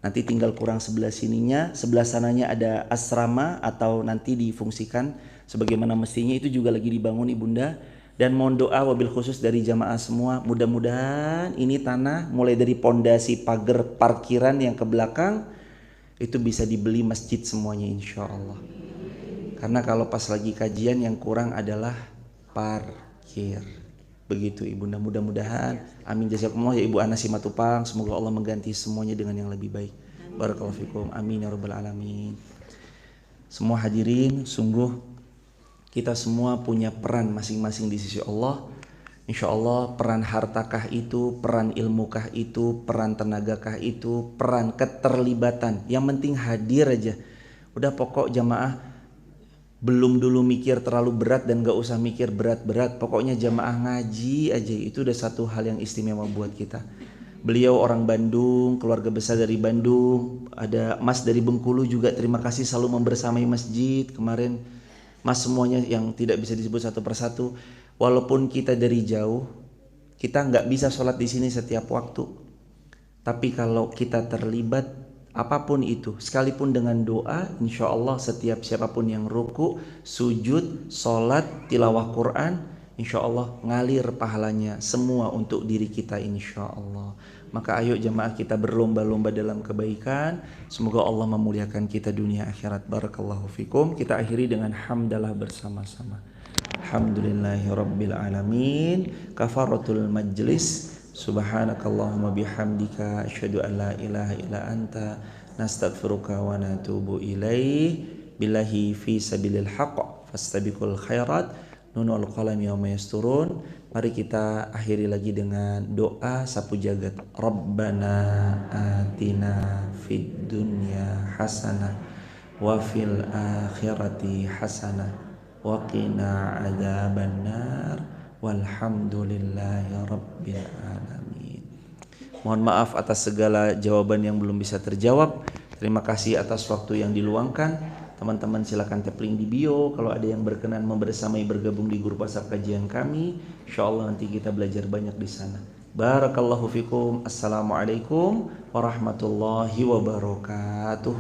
Nanti tinggal kurang sebelah sininya, sebelah sananya ada asrama atau nanti difungsikan sebagaimana mestinya, itu juga lagi dibangun Ibunda. Dan mohon doa wabil khusus dari jamaah semua, mudah-mudahan ini tanah mulai dari pondasi pagar parkiran yang ke belakang itu bisa dibeli masjid semuanya insya Allah. Karena kalau pas lagi kajian yang kurang adalah parkir. Begitu Ibunda, mudah-mudahan. Amin jazakumullah ya Ibu Ana Simatupang. Semoga Allah mengganti semuanya dengan yang lebih baik. Barakallahu fikum. Amin ya rabbal alamin. Semua hadirin, sungguh kita semua punya peran masing-masing di sisi Allah. Insya Allah peran hartakah itu, peran ilmukah itu, peran tenagakah itu, peran keterlibatan. Yang penting hadir aja. Udah pokok jamaah belum dulu mikir terlalu berat dan gak usah mikir berat-berat. Pokoknya jamaah ngaji aja, itu udah satu hal yang istimewa buat kita. Beliau orang Bandung, keluarga besar dari Bandung. Ada Mas dari Bengkulu juga, terima kasih selalu membersamai masjid. Kemarin Mas semuanya yang tidak bisa disebut satu persatu. Walaupun kita dari jauh, kita gak bisa sholat di sini setiap waktu. Tapi kalau kita terlibat apapun itu, sekalipun dengan doa, insya Allah setiap siapapun yang ruku, sujud, sholat, tilawah Quran, insya Allah ngalir pahalanya semua untuk diri kita insya Allah. Maka ayo jamaah kita berlomba-lomba dalam kebaikan. Semoga Allah memuliakan kita dunia akhirat. Barakallahu fikum. Kita akhiri dengan hamdalah bersama-sama. Alhamdulillahirabbil alamin. Kafaratul majlis. Subhanakallahumma bihamdika asyhadu an la ilaha illa anta nastaghfiruka wa natubu ilaih. Billahi fi sabilil haqq fastabiqul khairat. Nunul qalami yawma yasturun. Mari kita akhiri lagi dengan doa sapu jagat. Rabbana atina fid dunya hasanah wa fil akhirati hasanah wa qina adzabannar. Walhamdulillahi rabbil alamin. Mohon maaf atas segala jawaban yang belum bisa terjawab. Terima kasih atas waktu yang diluangkan. Teman-teman silakan tap link di bio kalau ada yang berkenan membersamai bergabung di grup WhatsApp kajian kami. Insyaallah nanti kita belajar banyak di sana. Barakallahu fikum. Assalamualaikum warahmatullahi wabarakatuh.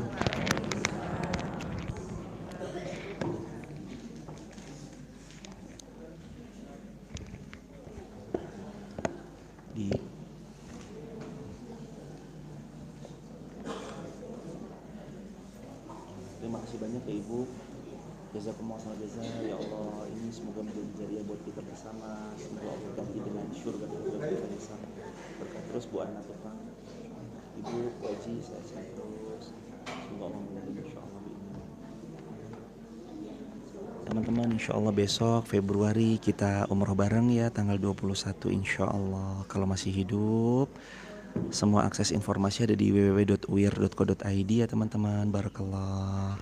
Jazakumullah khairan ya Allah, ini semoga menjadi jariah buat kita bersama. Semoga Allah ganti dengan syurga kita bersama. Berkat terus Bu Ana Tufang, Ibu Waji, saya terus. Semoga Allah menjadi insyaallah. Teman-teman, insya Allah besok Februari kita umroh bareng ya, tanggal 21 insya Allah. Kalau masih hidup, semua akses informasi ada di www.uir.co.id ya teman-teman. Barakallah.